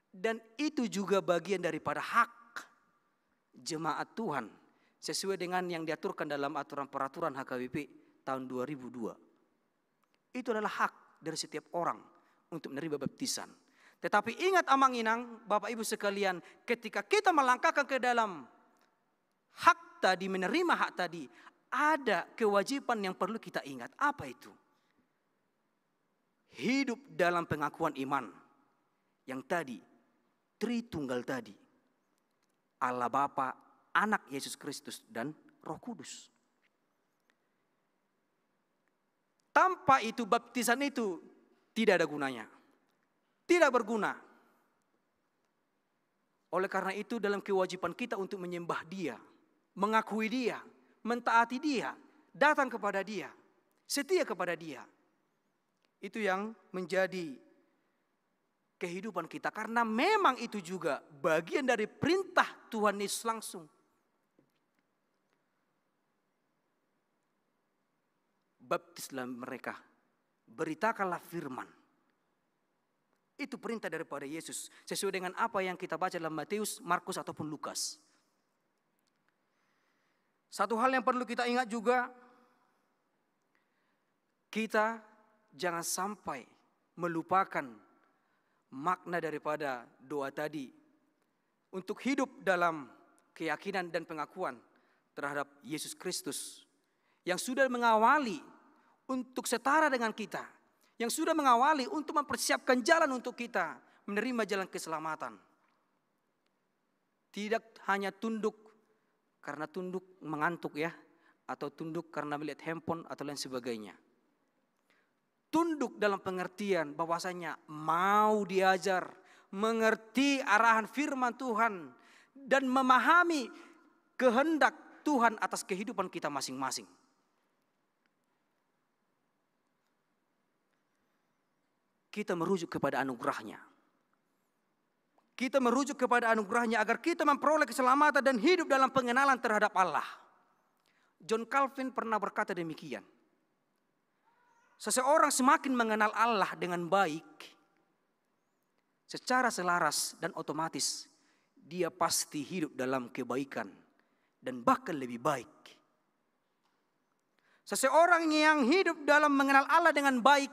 Dan itu juga bagian daripada hak jemaat Tuhan. Sesuai dengan yang diaturkan dalam aturan peraturan HKBP tahun 2002. Itu adalah hak dari setiap orang untuk menerima baptisan. Tetapi ingat amang-inang, Bapak Ibu sekalian, ketika kita melangkahkan ke dalam hak tadi, menerima hak tadi, ada kewajiban yang perlu kita ingat. Apa itu? Hidup dalam pengakuan iman yang tadi, Tritunggal tadi. Allah Bapa, Anak Yesus Kristus, dan Roh Kudus. Tanpa itu baptisan itu tidak ada gunanya. Tidak berguna. Oleh karena itu dalam kewajiban kita untuk menyembah Dia, mengakui Dia, mentaati Dia, datang kepada Dia, setia kepada Dia. Itu yang menjadi kehidupan kita. Karena memang itu juga bagian dari perintah Tuhan Yesus langsung. Baptislah mereka, beritakanlah firman. Itu perintah daripada Yesus. Sesuai dengan apa yang kita baca dalam Matius, Markus ataupun Lukas. Satu hal yang perlu kita ingat juga, kita jangan sampai melupakan makna daripada doa tadi untuk hidup dalam keyakinan dan pengakuan terhadap Yesus Kristus yang sudah mengawali untuk setara dengan kita, yang sudah mengawali untuk mempersiapkan jalan untuk kita menerima jalan keselamatan. Tidak hanya tunduk karena tunduk mengantuk ya, atau tunduk karena melihat handphone atau lain sebagainya. Tunduk dalam pengertian bahwasanya mau diajar, mengerti arahan firman Tuhan, dan memahami kehendak Tuhan atas kehidupan kita masing-masing. Kita merujuk kepada anugerahnya. Kita merujuk kepada anugerahnya agar kita memperoleh keselamatan dan hidup dalam pengenalan terhadap Allah. John Calvin pernah berkata demikian. Seseorang semakin mengenal Allah dengan baik, secara selaras dan otomatis dia pasti hidup dalam kebaikan dan bahkan lebih baik. Seseorang yang hidup dalam mengenal Allah dengan baik,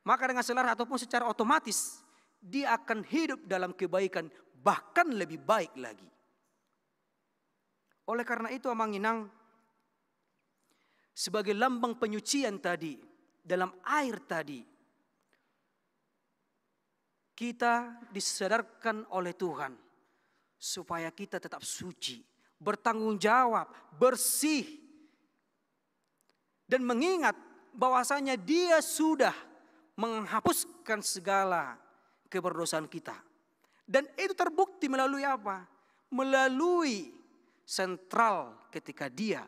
maka dengan selaras ataupun secara otomatis dia akan hidup dalam kebaikan bahkan lebih baik lagi. Oleh karena itu Amanginang sebagai lambang penyucian tadi, dalam air tadi, kita disadarkan oleh Tuhan supaya kita tetap suci, bertanggung jawab, bersih, dan mengingat bahwasanya Dia sudah menghapuskan segala keberdosaan kita. Dan itu terbukti melalui apa? Melalui sentral ketika Dia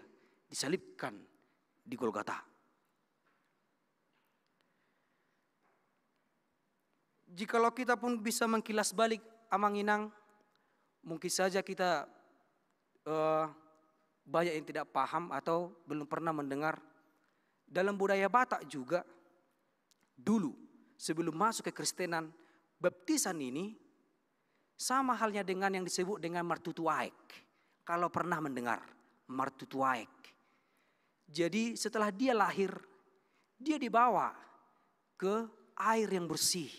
disalibkan di Golgota. Jikalau kita pun bisa mengkilas balik Amanginang, mungkin saja kita banyak yang tidak paham atau belum pernah mendengar. Dalam budaya Batak juga, dulu sebelum masuk ke Kristenan, baptisan ini sama halnya dengan yang disebut dengan martutuaek. Kalau pernah mendengar martutuaek. Jadi setelah dia lahir, dia dibawa ke air yang bersih.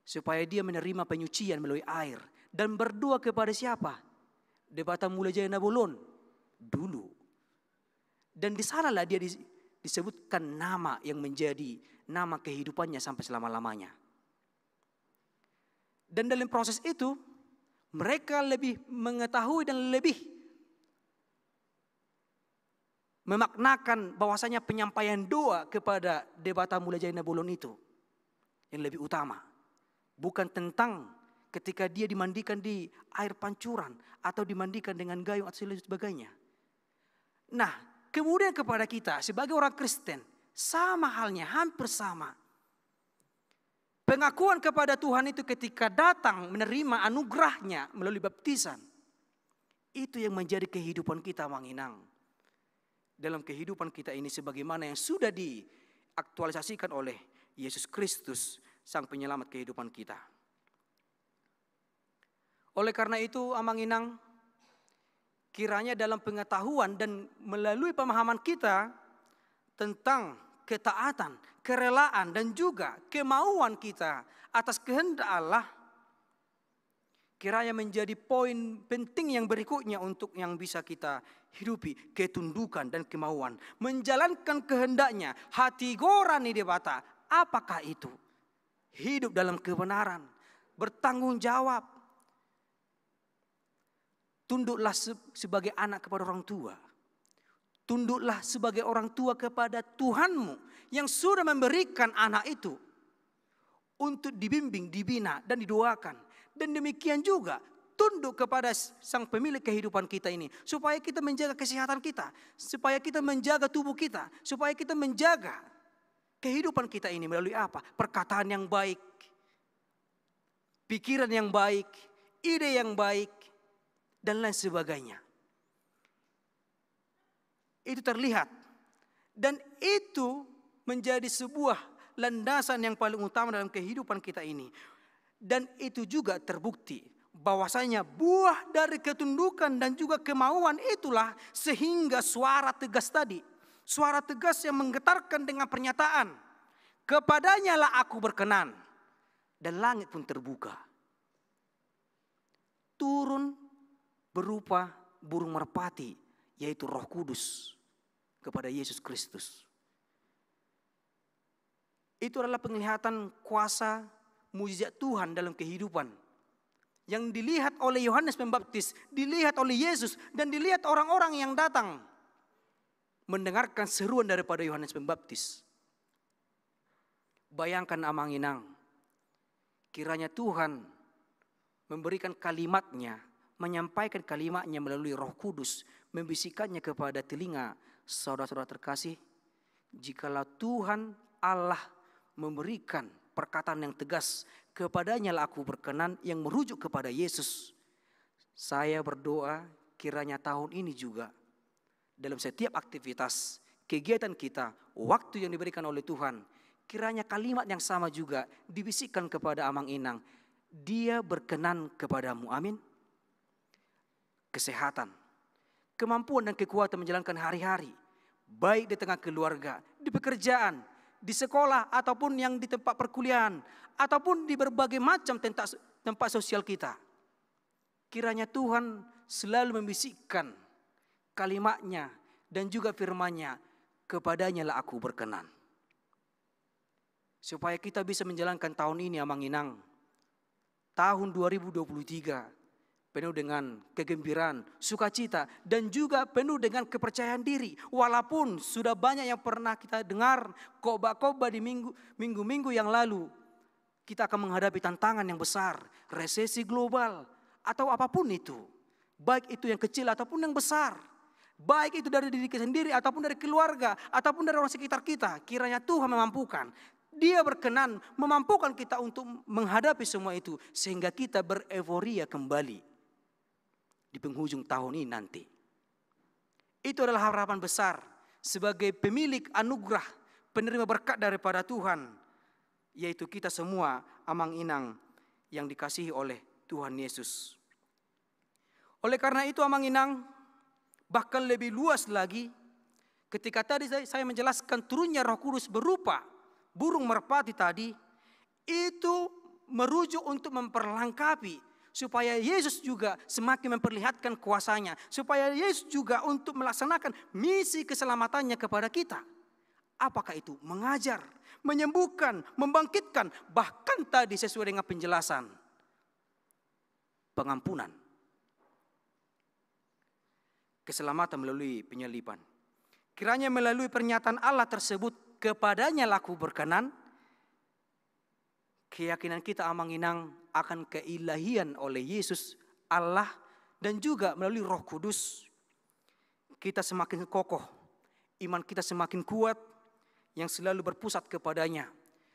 Supaya dia menerima penyucian melalui air. Dan berdoa kepada siapa? Debata Mula Jaya Nabolon. Dulu. Dan di sanalah dia disebutkan nama yang menjadi nama kehidupannya sampai selama-lamanya. Dan dalam proses itu, mereka lebih mengetahui dan lebih memaknakan bahwasanya penyampaian doa kepada Debata Mula Jaya Nabolon itu yang lebih utama. Bukan tentang ketika dia dimandikan di air pancuran atau dimandikan dengan gayung atau sebagainya. Nah, kemudian kepada kita sebagai orang Kristen, sama halnya, hampir sama. Pengakuan kepada Tuhan itu ketika datang menerima anugerahnya melalui baptisan. Itu yang menjadi kehidupan kita Manginang. Dalam kehidupan kita ini sebagaimana yang sudah diaktualisasikan oleh Yesus Kristus, Sang Penyelamat kehidupan kita. Oleh karena itu Amanginang, kiranya dalam pengetahuan dan melalui pemahaman kita tentang ketaatan, kerelaan dan juga kemauan kita atas kehendak Allah, kiranya menjadi poin penting yang berikutnya untuk yang bisa kita hidupi, ketundukan dan kemauan. Menjalankan kehendaknya, hati gorani debata, apakah itu? Hidup dalam kebenaran, bertanggung jawab. Tunduklah sebagai anak kepada orang tua. Tunduklah sebagai orang tua kepada Tuhanmu yang sudah memberikan anak itu untuk dibimbing, dibina dan didoakan. Dan demikian juga tunduk kepada Sang Pemilik kehidupan kita ini. Supaya kita menjaga kesehatan kita. Supaya kita menjaga tubuh kita. Supaya kita menjaga kehidupan kita ini melalui apa? Perkataan yang baik, pikiran yang baik, ide yang baik, dan lain sebagainya. Itu terlihat. Dan itu menjadi sebuah landasan yang paling utama dalam kehidupan kita ini. Dan itu juga terbukti bahwasanya buah dari ketundukan dan juga kemauan itulah sehingga suara tegas tadi. Suara tegas yang menggetarkan dengan pernyataan, kepadanya lah aku berkenan. Dan langit pun terbuka. Turun berupa burung merpati, yaitu Roh Kudus kepada Yesus Kristus. Itu adalah penglihatan kuasa mujizat Tuhan dalam kehidupan. Yang dilihat oleh Yohanes Pembaptis, dilihat oleh Yesus, dan dilihat orang-orang yang datang mendengarkan seruan daripada Yohanes Pembaptis. Bayangkan Amang-Inang, kiranya Tuhan memberikan kalimatnya, menyampaikan kalimatnya melalui Roh Kudus, membisikkannya kepada telinga saudara-saudara terkasih. Jikalau Tuhan Allah memberikan perkataan yang tegas, kepadanya lah aku berkenan, yang merujuk kepada Yesus. Saya berdoa kiranya tahun ini juga dalam setiap aktivitas, kegiatan kita, waktu yang diberikan oleh Tuhan, kiranya kalimat yang sama juga dibisikkan kepada Amang-Inang. Dia berkenan kepadamu, amin. Kesehatan, kemampuan dan kekuatan menjalankan hari-hari, baik di tengah keluarga, di pekerjaan, di sekolah, ataupun yang di tempat perkuliahan, ataupun di berbagai macam tempat sosial kita. Kiranya Tuhan selalu membisikkan kalimatnya dan juga firman-Nya, kepadanya lah aku berkenan. Supaya kita bisa menjalankan tahun ini, Amang-Inang, tahun 2023, penuh dengan kegembiraan, sukacita, dan juga penuh dengan kepercayaan diri. Walaupun sudah banyak yang pernah kita dengar khotbah-khotbah di minggu-minggu yang lalu, kita akan menghadapi tantangan yang besar, resesi global, atau apapun itu. Baik itu yang kecil ataupun yang besar. Baik itu dari diri kita sendiri, ataupun dari keluarga, ataupun dari orang sekitar kita. Kiranya Tuhan memampukan. Dia berkenan memampukan kita untuk menghadapi semua itu, sehingga kita bereforia kembali di penghujung tahun ini nanti. Itu adalah harapan besar sebagai pemilik anugerah, penerima berkat daripada Tuhan, yaitu kita semua Amang-Inang yang dikasihi oleh Tuhan Yesus. Oleh karena itu Amang-Inang, bahkan lebih luas lagi, ketika tadi saya menjelaskan turunnya Roh Kudus berupa burung merpati tadi, itu merujuk untuk memperlengkapi supaya Yesus juga semakin memperlihatkan kuasanya, supaya Yesus juga untuk melaksanakan misi keselamatannya kepada kita. Apakah itu? Mengajar, menyembuhkan, membangkitkan, bahkan tadi sesuai dengan penjelasan, pengampunan, keselamatan melalui penyaliban. Kiranya melalui pernyataan Allah tersebut, kepadanya laku berkenan, keyakinan kita Amang-Inang akan keilahian oleh Yesus, Allah, dan juga melalui Roh Kudus, kita semakin kokoh, iman kita semakin kuat, yang selalu berpusat kepadanya,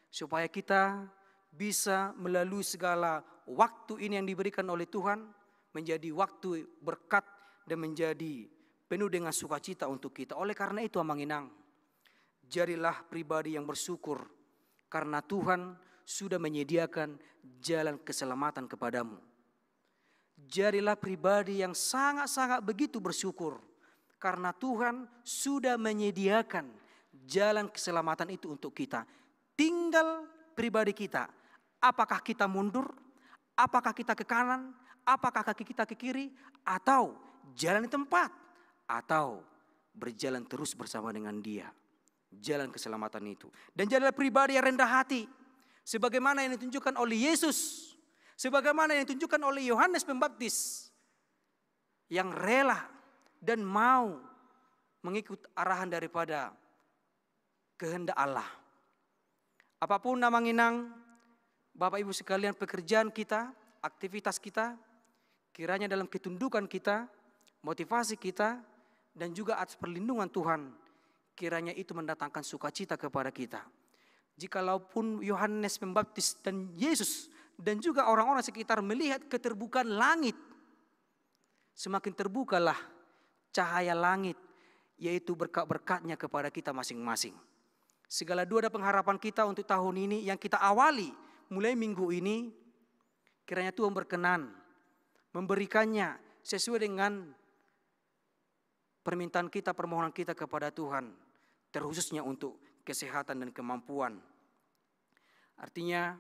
supaya kita bisa melalui segala waktu ini yang diberikan oleh Tuhan, menjadi waktu berkat dan menjadi penuh dengan sukacita untuk kita. Oleh karena itu Amang-Inang, jadilah pribadi yang bersyukur, karena Tuhan sudah menyediakan jalan keselamatan kepadamu. Jadilah pribadi yang sangat-sangat begitu bersyukur, karena Tuhan sudah menyediakan jalan keselamatan itu untuk kita. Tinggal pribadi kita, apakah kita mundur, apakah kita ke kanan, apakah kaki kita ke kiri, atau jalan di tempat, atau berjalan terus bersama dengan Dia. Jalan keselamatan itu. Dan jadilah pribadi yang rendah hati, sebagaimana yang ditunjukkan oleh Yesus, sebagaimana yang ditunjukkan oleh Yohanes Pembaptis, yang rela dan mau mengikut arahan daripada kehendak Allah. Apapun Amang-Inang, Bapak Ibu sekalian, pekerjaan kita, aktivitas kita, kiranya dalam ketundukan kita, motivasi kita, dan juga atas perlindungan Tuhan, kiranya itu mendatangkan sukacita kepada kita. Jikalaupun Yohanes Pembaptis dan Yesus dan juga orang-orang sekitar melihat keterbukaan langit, semakin terbukalah cahaya langit, yaitu berkat-berkatnya kepada kita masing-masing. Segala dua ada pengharapan kita untuk tahun ini yang kita awali mulai minggu ini, kiranya Tuhan berkenan memberikannya sesuai dengan permintaan kita, permohonan kita kepada Tuhan. terkhususnya untuk kesehatan dan kemampuan. Artinya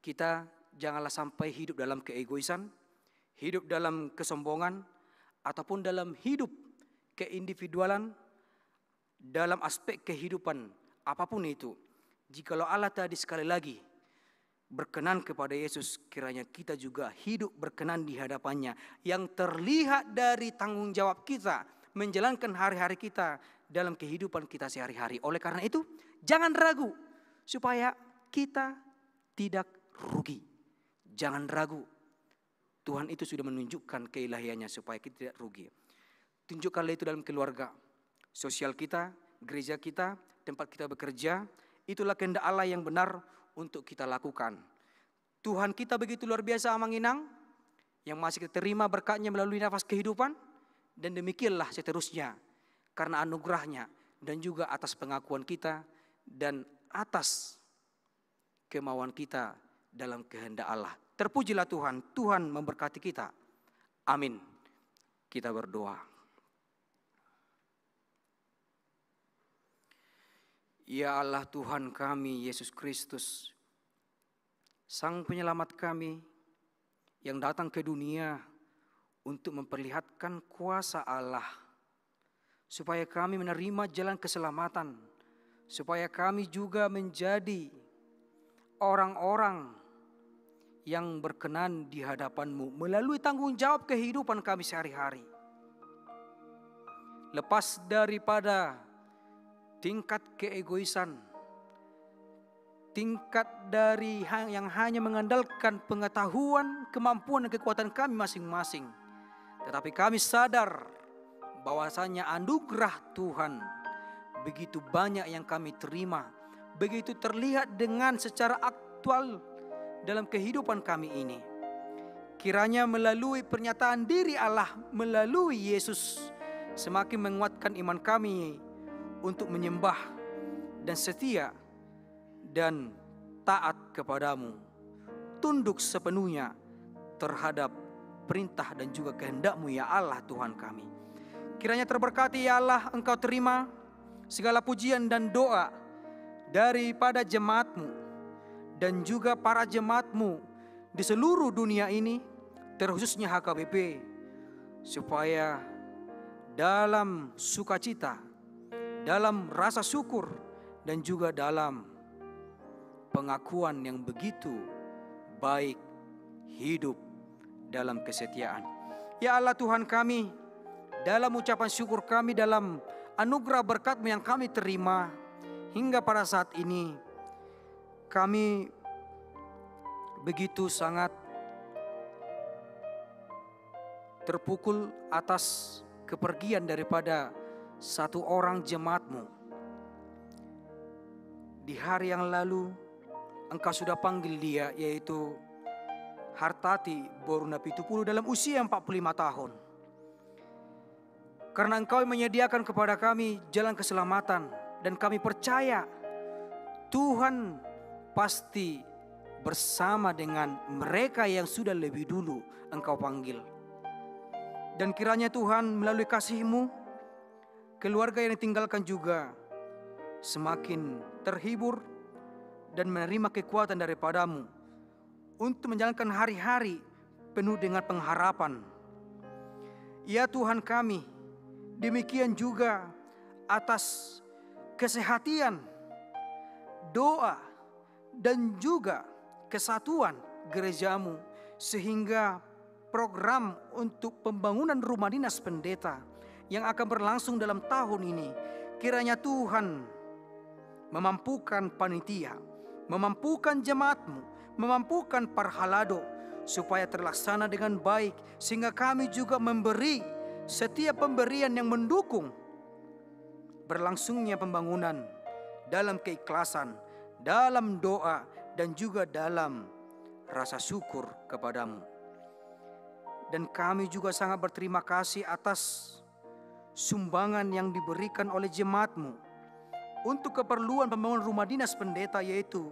kita janganlah sampai hidup dalam keegoisan, hidup dalam kesombongan, ataupun dalam hidup keindividualan, dalam aspek kehidupan apapun itu. Jikalau Allah tadi sekali lagi berkenan kepada Yesus, kiranya kita juga hidup berkenan di hadapannya. Yang terlihat dari tanggung jawab kita menjalankan hari-hari kita dalam kehidupan kita sehari-hari. Oleh karena itu, jangan ragu supaya kita tidak rugi. Jangan ragu. Tuhan itu sudah menunjukkan keilahiannya supaya kita tidak rugi. Tunjukkanlah itu dalam keluarga, sosial kita, gereja kita, tempat kita bekerja. Itulah kehendak Allah yang benar untuk kita lakukan. Tuhan kita begitu luar biasa Amanginang, yang masih kita terima berkatnya melalui nafas kehidupan. Dan demikianlah seterusnya, karena anugerahnya dan juga atas pengakuan kita dan atas kemauan kita dalam kehendak Allah. Terpujilah Tuhan, Tuhan memberkati kita. Amin. Kita berdoa. Ya Allah Tuhan kami, Yesus Kristus, Sang Penyelamat kami yang datang ke dunia untuk memperlihatkan kuasa Allah, supaya kami menerima jalan keselamatan, supaya kami juga menjadi orang-orang yang berkenan di hadapan-Mu melalui tanggung jawab kehidupan kami sehari-hari. Lepas daripada tingkat keegoisan, tingkat dari yang hanya mengandalkan pengetahuan, kemampuan dan kekuatan kami masing-masing. Tetapi kami sadar bahwasanya anugerah Tuhan begitu banyak yang kami terima, begitu terlihat dengan secara aktual dalam kehidupan kami ini. Kiranya melalui pernyataan diri Allah melalui Yesus semakin menguatkan iman kami untuk menyembah dan setia dan taat kepadamu, tunduk sepenuhnya terhadap perintah dan juga kehendak-Mu ya Allah Tuhan kami. Kiranya terberkati ya Allah, Engkau terima segala pujian dan doa daripada jemaat-Mu dan juga para jemaat-Mu di seluruh dunia ini, terkhususnya HKBP, supaya dalam sukacita, dalam rasa syukur, dan juga dalam pengakuan yang begitu baik, hidup dalam kesetiaan. Ya Allah Tuhan kami, dalam ucapan syukur kami, dalam anugerah berkat-Mu yang kami terima hingga pada saat ini, kami begitu sangat terpukul atas kepergian daripada satu orang jemaat-Mu. Di hari yang lalu Engkau sudah panggil dia, yaitu Hartati Boruna Pitupulu dalam usia 45 tahun. Karena Engkau menyediakan kepada kami jalan keselamatan, dan kami percaya Tuhan pasti bersama dengan mereka yang sudah lebih dulu Engkau panggil. Dan kiranya Tuhan melalui kasih-Mu, keluarga yang ditinggalkan juga semakin terhibur dan menerima kekuatan daripada-Mu untuk menjalankan hari-hari penuh dengan pengharapan. Ya Tuhan kami, demikian juga atas kesehatan, doa, dan juga kesatuan gereja-Mu, sehingga program untuk pembangunan rumah dinas pendeta yang akan berlangsung dalam tahun ini, kiranya Tuhan memampukan panitia, memampukan jemaat-Mu, memampukan parhalado, supaya terlaksana dengan baik, sehingga kami juga memberi setiap pemberian yang mendukung berlangsungnya pembangunan dalam keikhlasan, dalam doa, dan juga dalam rasa syukur kepadamu. Dan kami juga sangat berterima kasih atas sumbangan yang diberikan oleh jemaat-Mu untuk keperluan pembangunan rumah dinas pendeta, yaitu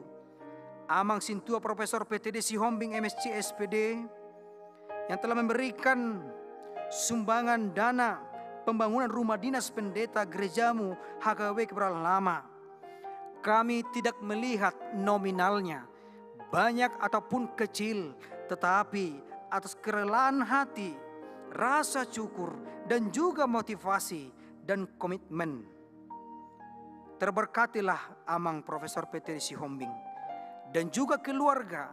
Amang Sintua Profesor PTD Sihombing MSc SPD, yang telah memberikan sumbangan dana pembangunan rumah dinas pendeta gerejamu HKBP Kebayoran Lama. Kami tidak melihat nominalnya, banyak ataupun kecil, tetapi atas kerelaan hati, rasa syukur, dan juga motivasi dan komitmen. Terberkatilah Amang Profesor Peter Sihombing dan juga keluarga.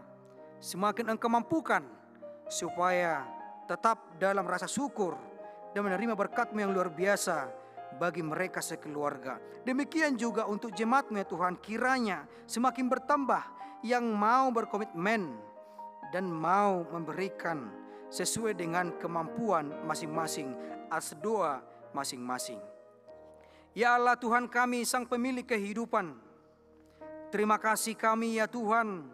Semakin engkau mampukan supaya tetap dalam rasa syukur dan menerima berkat-Mu yang luar biasa bagi mereka sekeluarga. Demikian juga untuk jemaat-Mu ya Tuhan, kiranya semakin bertambah yang mau berkomitmen dan mau memberikan sesuai dengan kemampuan masing-masing atas doa masing-masing. Ya Allah Tuhan kami, Sang Pemilik kehidupan, terima kasih kami ya Tuhan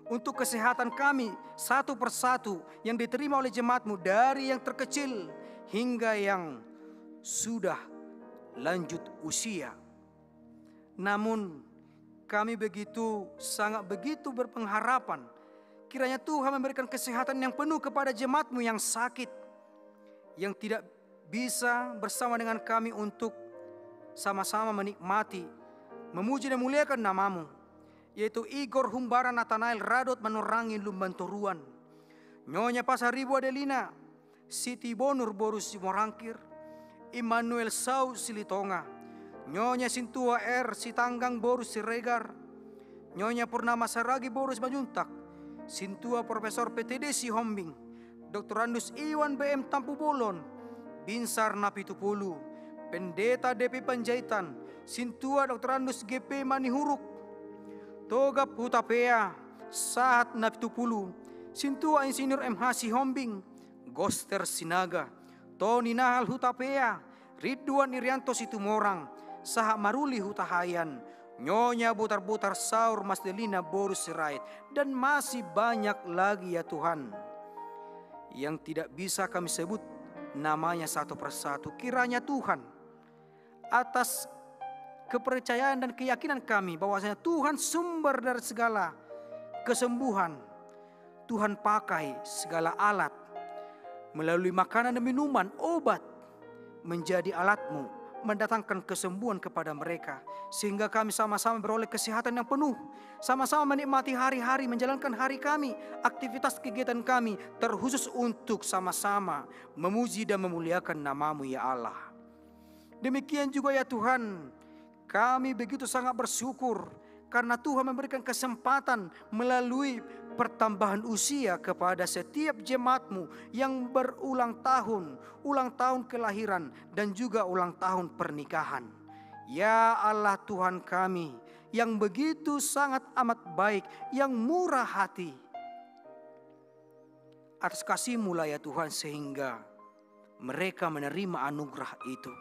untuk kesehatan kami satu persatu yang diterima oleh jemaat-Mu, dari yang terkecil hingga yang sudah lanjut usia. Namun kami sangat begitu berpengharapan kiranya Tuhan memberikan kesehatan yang penuh kepada jemaat-Mu yang sakit, yang tidak bisa bersama dengan kami untuk sama-sama menikmati, memuji dan muliakan nama-Mu, yaitu Igor Humbara Nathanael Radot Manorangin Lumbantoruan, Nyonya Pasaribu Adelina, Siti Bonur Borus Simorangkir, Immanuel Sau Silitonga, Nyonya Sintua R Sitanggang Borus Siregar, Nyonya Purnama Saragi Borus Majuntak, Sintua Profesor PTD Sihombing, Dr. Andus Iwan BM Tampu Bolon, Binsar Napitupulu, Pendeta DP Panjaitan, Sintua Dr. Andus GP Manihuruk, Togap Hutapea, Sahat Napitupulu, Sintua Insinyur MH Sihombing, Goster Sinaga, Tony Nahal Hutapea, Ridwan Irianto Situmorang, Saha Maruli Hutahayan, Nyonya Butar-Butar Saur Masdelina Borus Sirait, dan masih banyak lagi ya Tuhan yang tidak bisa kami sebut namanya satu persatu. Kiranya Tuhan, atas kepercayaan dan keyakinan kami bahwasanya Tuhan sumber dari segala kesembuhan, Tuhan pakai segala alat melalui makanan dan minuman, obat, menjadi alat-Mu mendatangkan kesembuhan kepada mereka, sehingga kami sama-sama beroleh kesehatan yang penuh, sama-sama menikmati hari-hari, menjalankan hari kami, aktivitas kegiatan kami, terkhusus untuk sama-sama memuji dan memuliakan nama-Mu ya Allah. Demikian juga ya Tuhan, kami begitu sangat bersyukur karena Tuhan memberikan kesempatan melalui pertambahan usia kepada setiap jemaat-Mu yang berulang tahun kelahiran dan juga ulang tahun pernikahan. Ya Allah Tuhan kami yang begitu sangat amat baik, yang murah hati, atas kasih-Mu lah ya Tuhan sehingga mereka menerima anugerah itu.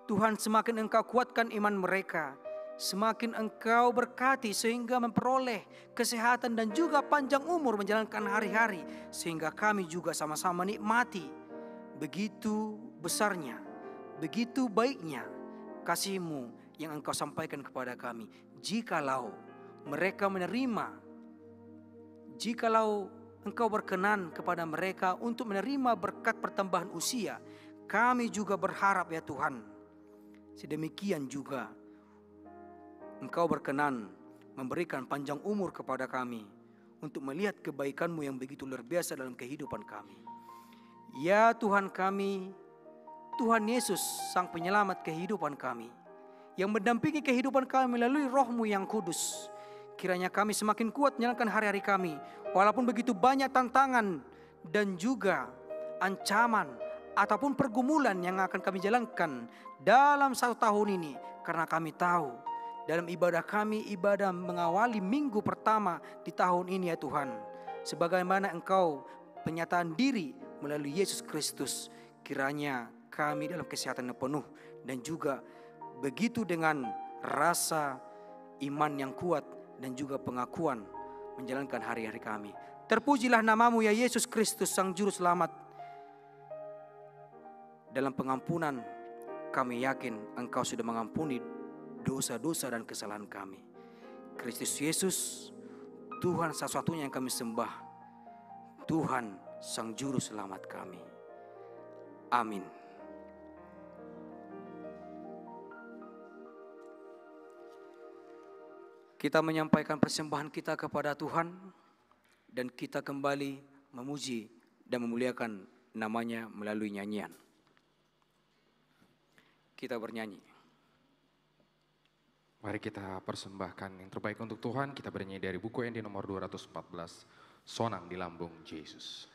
Tuhan, semakin Engkau kuatkan iman mereka, semakin Engkau berkati sehingga memperoleh kesehatan dan juga panjang umur menjalankan hari-hari, sehingga kami juga sama-sama menikmati begitu besarnya, begitu baiknya kasih-Mu yang Engkau sampaikan kepada kami. Jikalau mereka menerima, jikalau Engkau berkenan kepada mereka untuk menerima berkat pertambahan usia, kami juga berharap ya Tuhan, sedemikian juga Engkau berkenan memberikan panjang umur kepada kami untuk melihat kebaikan-Mu yang begitu luar biasa dalam kehidupan kami. Ya Tuhan kami, Tuhan Yesus Sang Penyelamat kehidupan kami, yang mendampingi kehidupan kami melalui Roh-Mu yang kudus. Kiranya kami semakin kuat menjalankan hari-hari kami, walaupun begitu banyak tantangan dan juga ancaman ataupun pergumulan yang akan kami jalankan dalam 1 tahun ini. Karena kami tahu dalam ibadah kami, ibadah mengawali minggu pertama di tahun ini ya Tuhan, sebagaimana Engkau penyataan diri melalui Yesus Kristus, kiranya kami dalam kesehatan yang penuh dan juga begitu dengan rasa iman yang kuat dan juga pengakuan menjalankan hari-hari kami. Terpujilah nama-Mu ya Yesus Kristus Sang Juru Selamat. Dalam pengampunan kami yakin Engkau sudah mengampuni dosa-dosa dan kesalahan kami. Kristus Yesus, Tuhan satu-satunya yang kami sembah, Tuhan Sang Juru Selamat kami. Amin. Kita menyampaikan persembahan kita kepada Tuhan dan kita kembali memuji dan memuliakan namanya melalui nyanyian. Kita bernyanyi. Mari kita persembahkan yang terbaik untuk Tuhan. Kita bernyanyi dari buku ND nomor 214, Sonang di Lambung Yesus.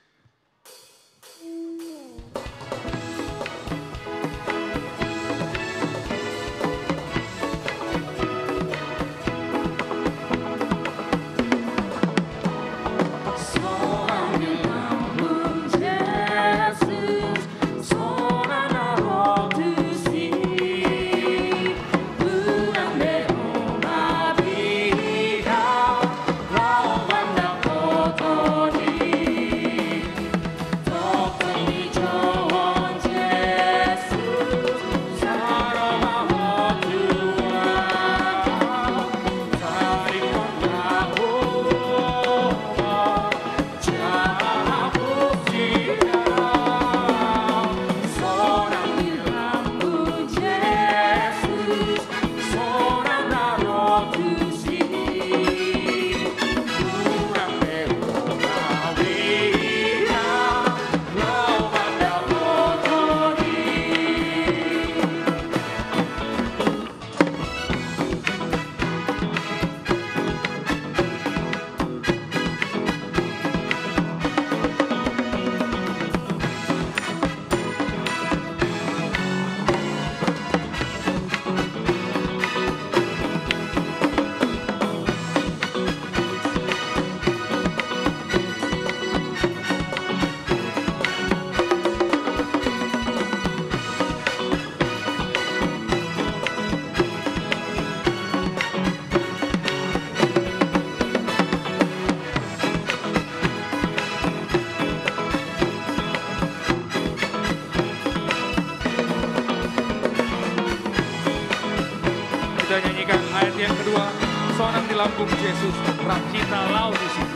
Kita nyanyikan ayat yang kedua, Sonang di Lambung Yesus, Rakita Lau di sini.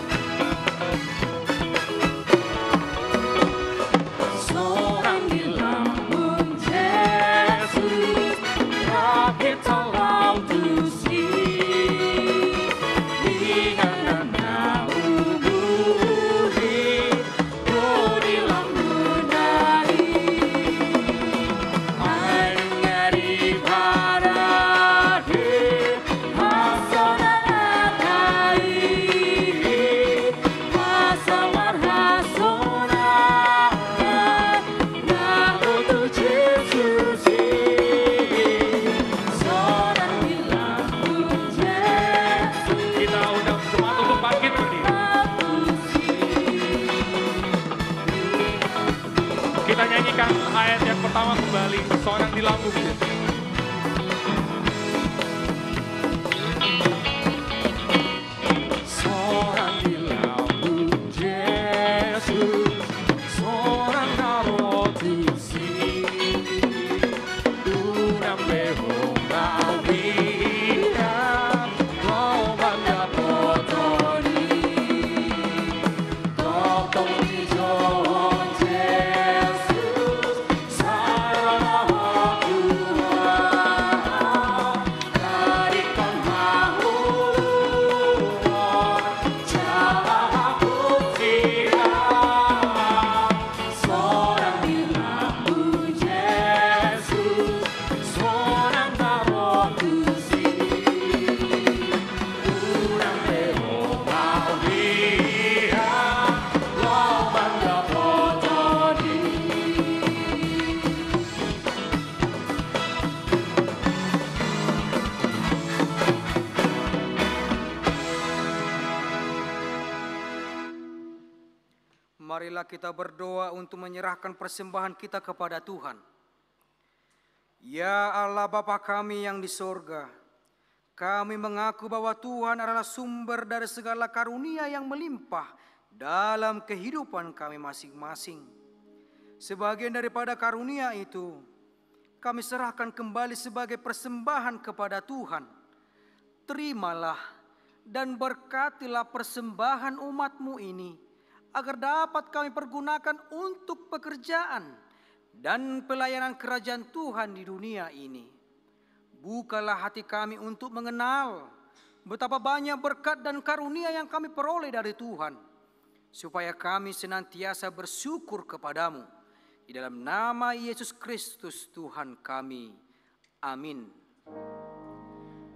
Sonang di lambung Yesus, Rakita Lau di sini. Dengan namamu budi, budi lambung dari. Mengeri pada Kita nyanyikan ayat yang pertama kembali, Sonang di Lambung Yesus. Sonang di lambung Yesus, sonang naruh di sini. Dunam behong bawian, kau bangga potoni. Totong di John Yesus, sarana Tuhan. Tarikan mahluan, jalan ujian. Sonang di lambung Yesus, sonang taruh di sini. Dunam behong bawian, kau bangga potoni. Marilah kita berdoa untuk menyerahkan persembahan kita kepada Tuhan. Ya Allah Bapa kami yang di sorga, kami mengaku bahwa Tuhan adalah sumber dari segala karunia yang melimpah dalam kehidupan kami masing-masing. Sebagian daripada karunia itu, kami serahkan kembali sebagai persembahan kepada Tuhan. Terimalah dan berkatilah persembahan umat-Mu ini, agar dapat kami pergunakan untuk pekerjaan dan pelayanan kerajaan Tuhan di dunia ini. Bukalah hati kami untuk mengenal, betapa banyak berkat dan karunia yang kami peroleh dari Tuhan, supaya kami senantiasa bersyukur kepadamu. Di dalam nama Yesus Kristus Tuhan kami. Amin.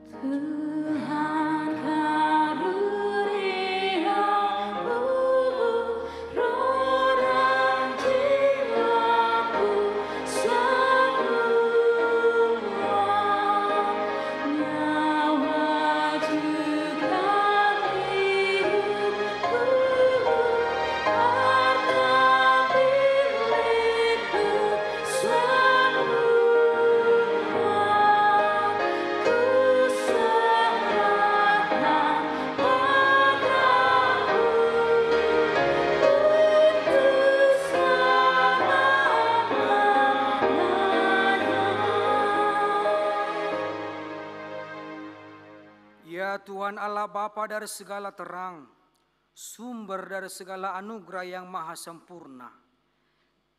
Tuhan karuniamu, roh dan jiwaku semua, nyawa juga hidupku, harta milikku semua. Ya Tuhan Allah Bapa dari segala terang, sumber dari segala anugerah yang maha sempurna,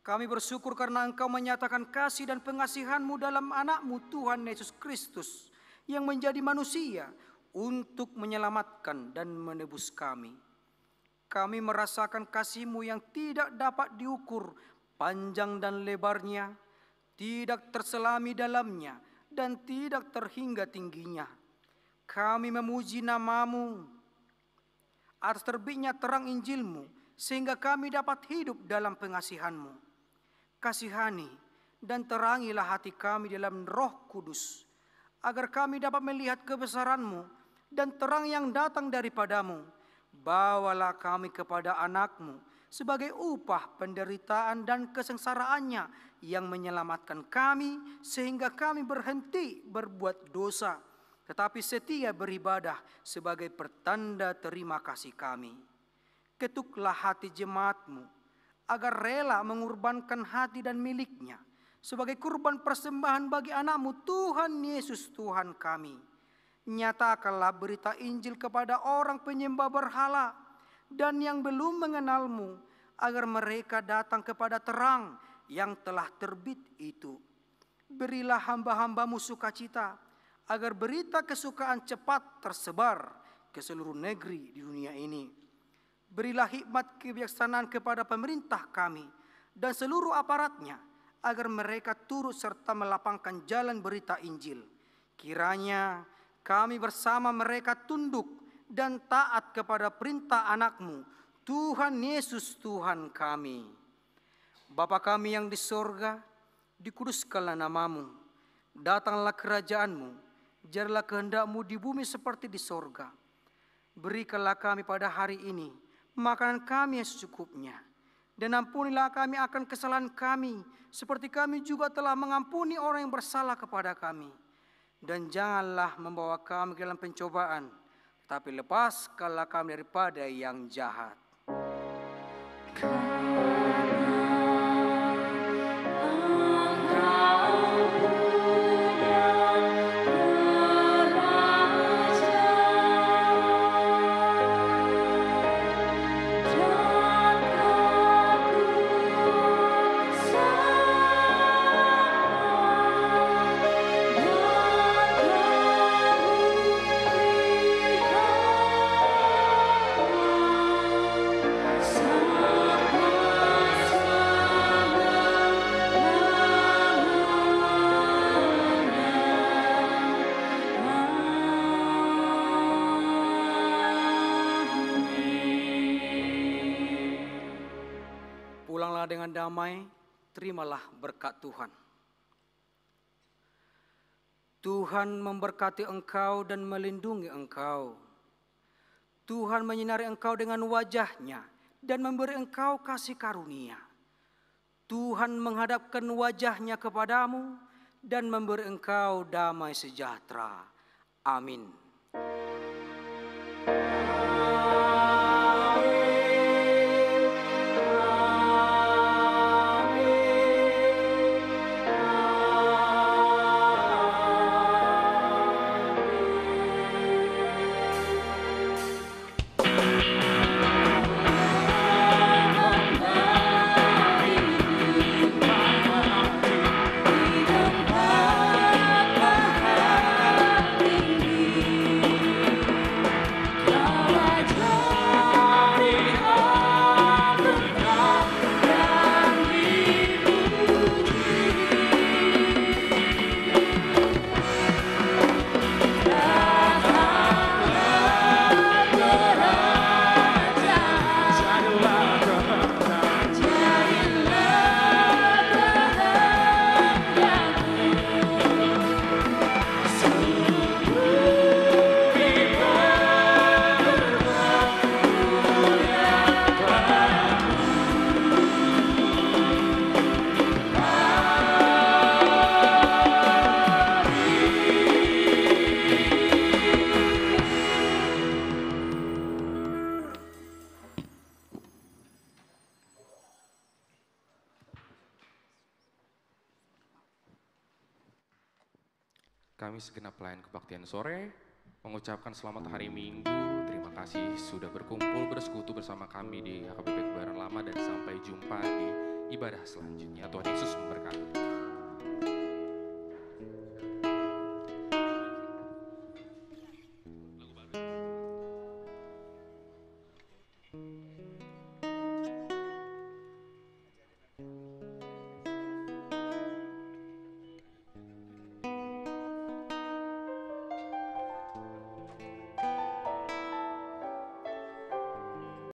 kami bersyukur karena Engkau menyatakan kasih dan pengasihan-Mu dalam anak-Mu Tuhan Yesus Kristus yang menjadi manusia untuk menyelamatkan dan menebus kami. Kami merasakan kasih-Mu yang tidak dapat diukur panjang dan lebarnya, tidak terselami dalamnya, dan tidak terhingga tingginya. Kami memuji nama-Mu atas terbitnya terang Injil-Mu, sehingga kami dapat hidup dalam pengasihan-Mu. Kasihani dan terangilah hati kami dalam Roh Kudus, agar kami dapat melihat kebesaran-Mu dan terang yang datang daripada-Mu. Bawalah kami kepada anak-Mu sebagai upah penderitaan dan kesengsaraannya yang menyelamatkan kami, sehingga kami berhenti berbuat dosa, tetapi setia beribadah sebagai pertanda terima kasih kami. Ketuklah hati jemaat-Mu, agar rela mengorbankan hati dan miliknya sebagai kurban persembahan bagi anak-Mu Tuhan Yesus Tuhan kami. Nyatakanlah berita Injil kepada orang penyembah berhala dan yang belum mengenal-Mu, agar mereka datang kepada terang yang telah terbit itu. Berilah hamba-hamba-Mu sukacita, agar berita kesukaan cepat tersebar ke seluruh negeri di dunia ini. Berilah hikmat kebijaksanaan kepada pemerintah kami dan seluruh aparatnya, agar mereka turut serta melapangkan jalan berita Injil. Kiranya kami bersama mereka tunduk dan taat kepada perintah anak-Mu, Tuhan Yesus Tuhan kami. Bapa kami yang di sorga, dikuduskanlah nama-Mu. Datanglah kerajaan-Mu. Jadilah kehendak-Mu di bumi seperti di sorga. Berikanlah kami pada hari ini makanan kami yang secukupnya. Dan ampunilah kami akan kesalahan kami, seperti kami juga telah mengampuni orang yang bersalah kepada kami. Dan janganlah membawa kami ke dalam pencobaan, tapi lepaskanlah kami daripada yang jahat. Dengan damai, terimalah berkat Tuhan. Tuhan memberkati engkau dan melindungi engkau. Tuhan menyinari engkau dengan wajah-Nya dan memberi engkau kasih karunia. Tuhan menghadapkan wajah-Nya kepadamu dan memberi engkau damai sejahtera. Amin. Di tempat mahal tinggi. Kami segenap pelayan kebaktian sore mengucapkan selamat hari Minggu. Terima kasih sudah berkumpul bersekutu bersama kami di HKBP Kebayoran Lama dan sampai jumpa di ibadah selanjutnya. Tuhan Yesus memberkati.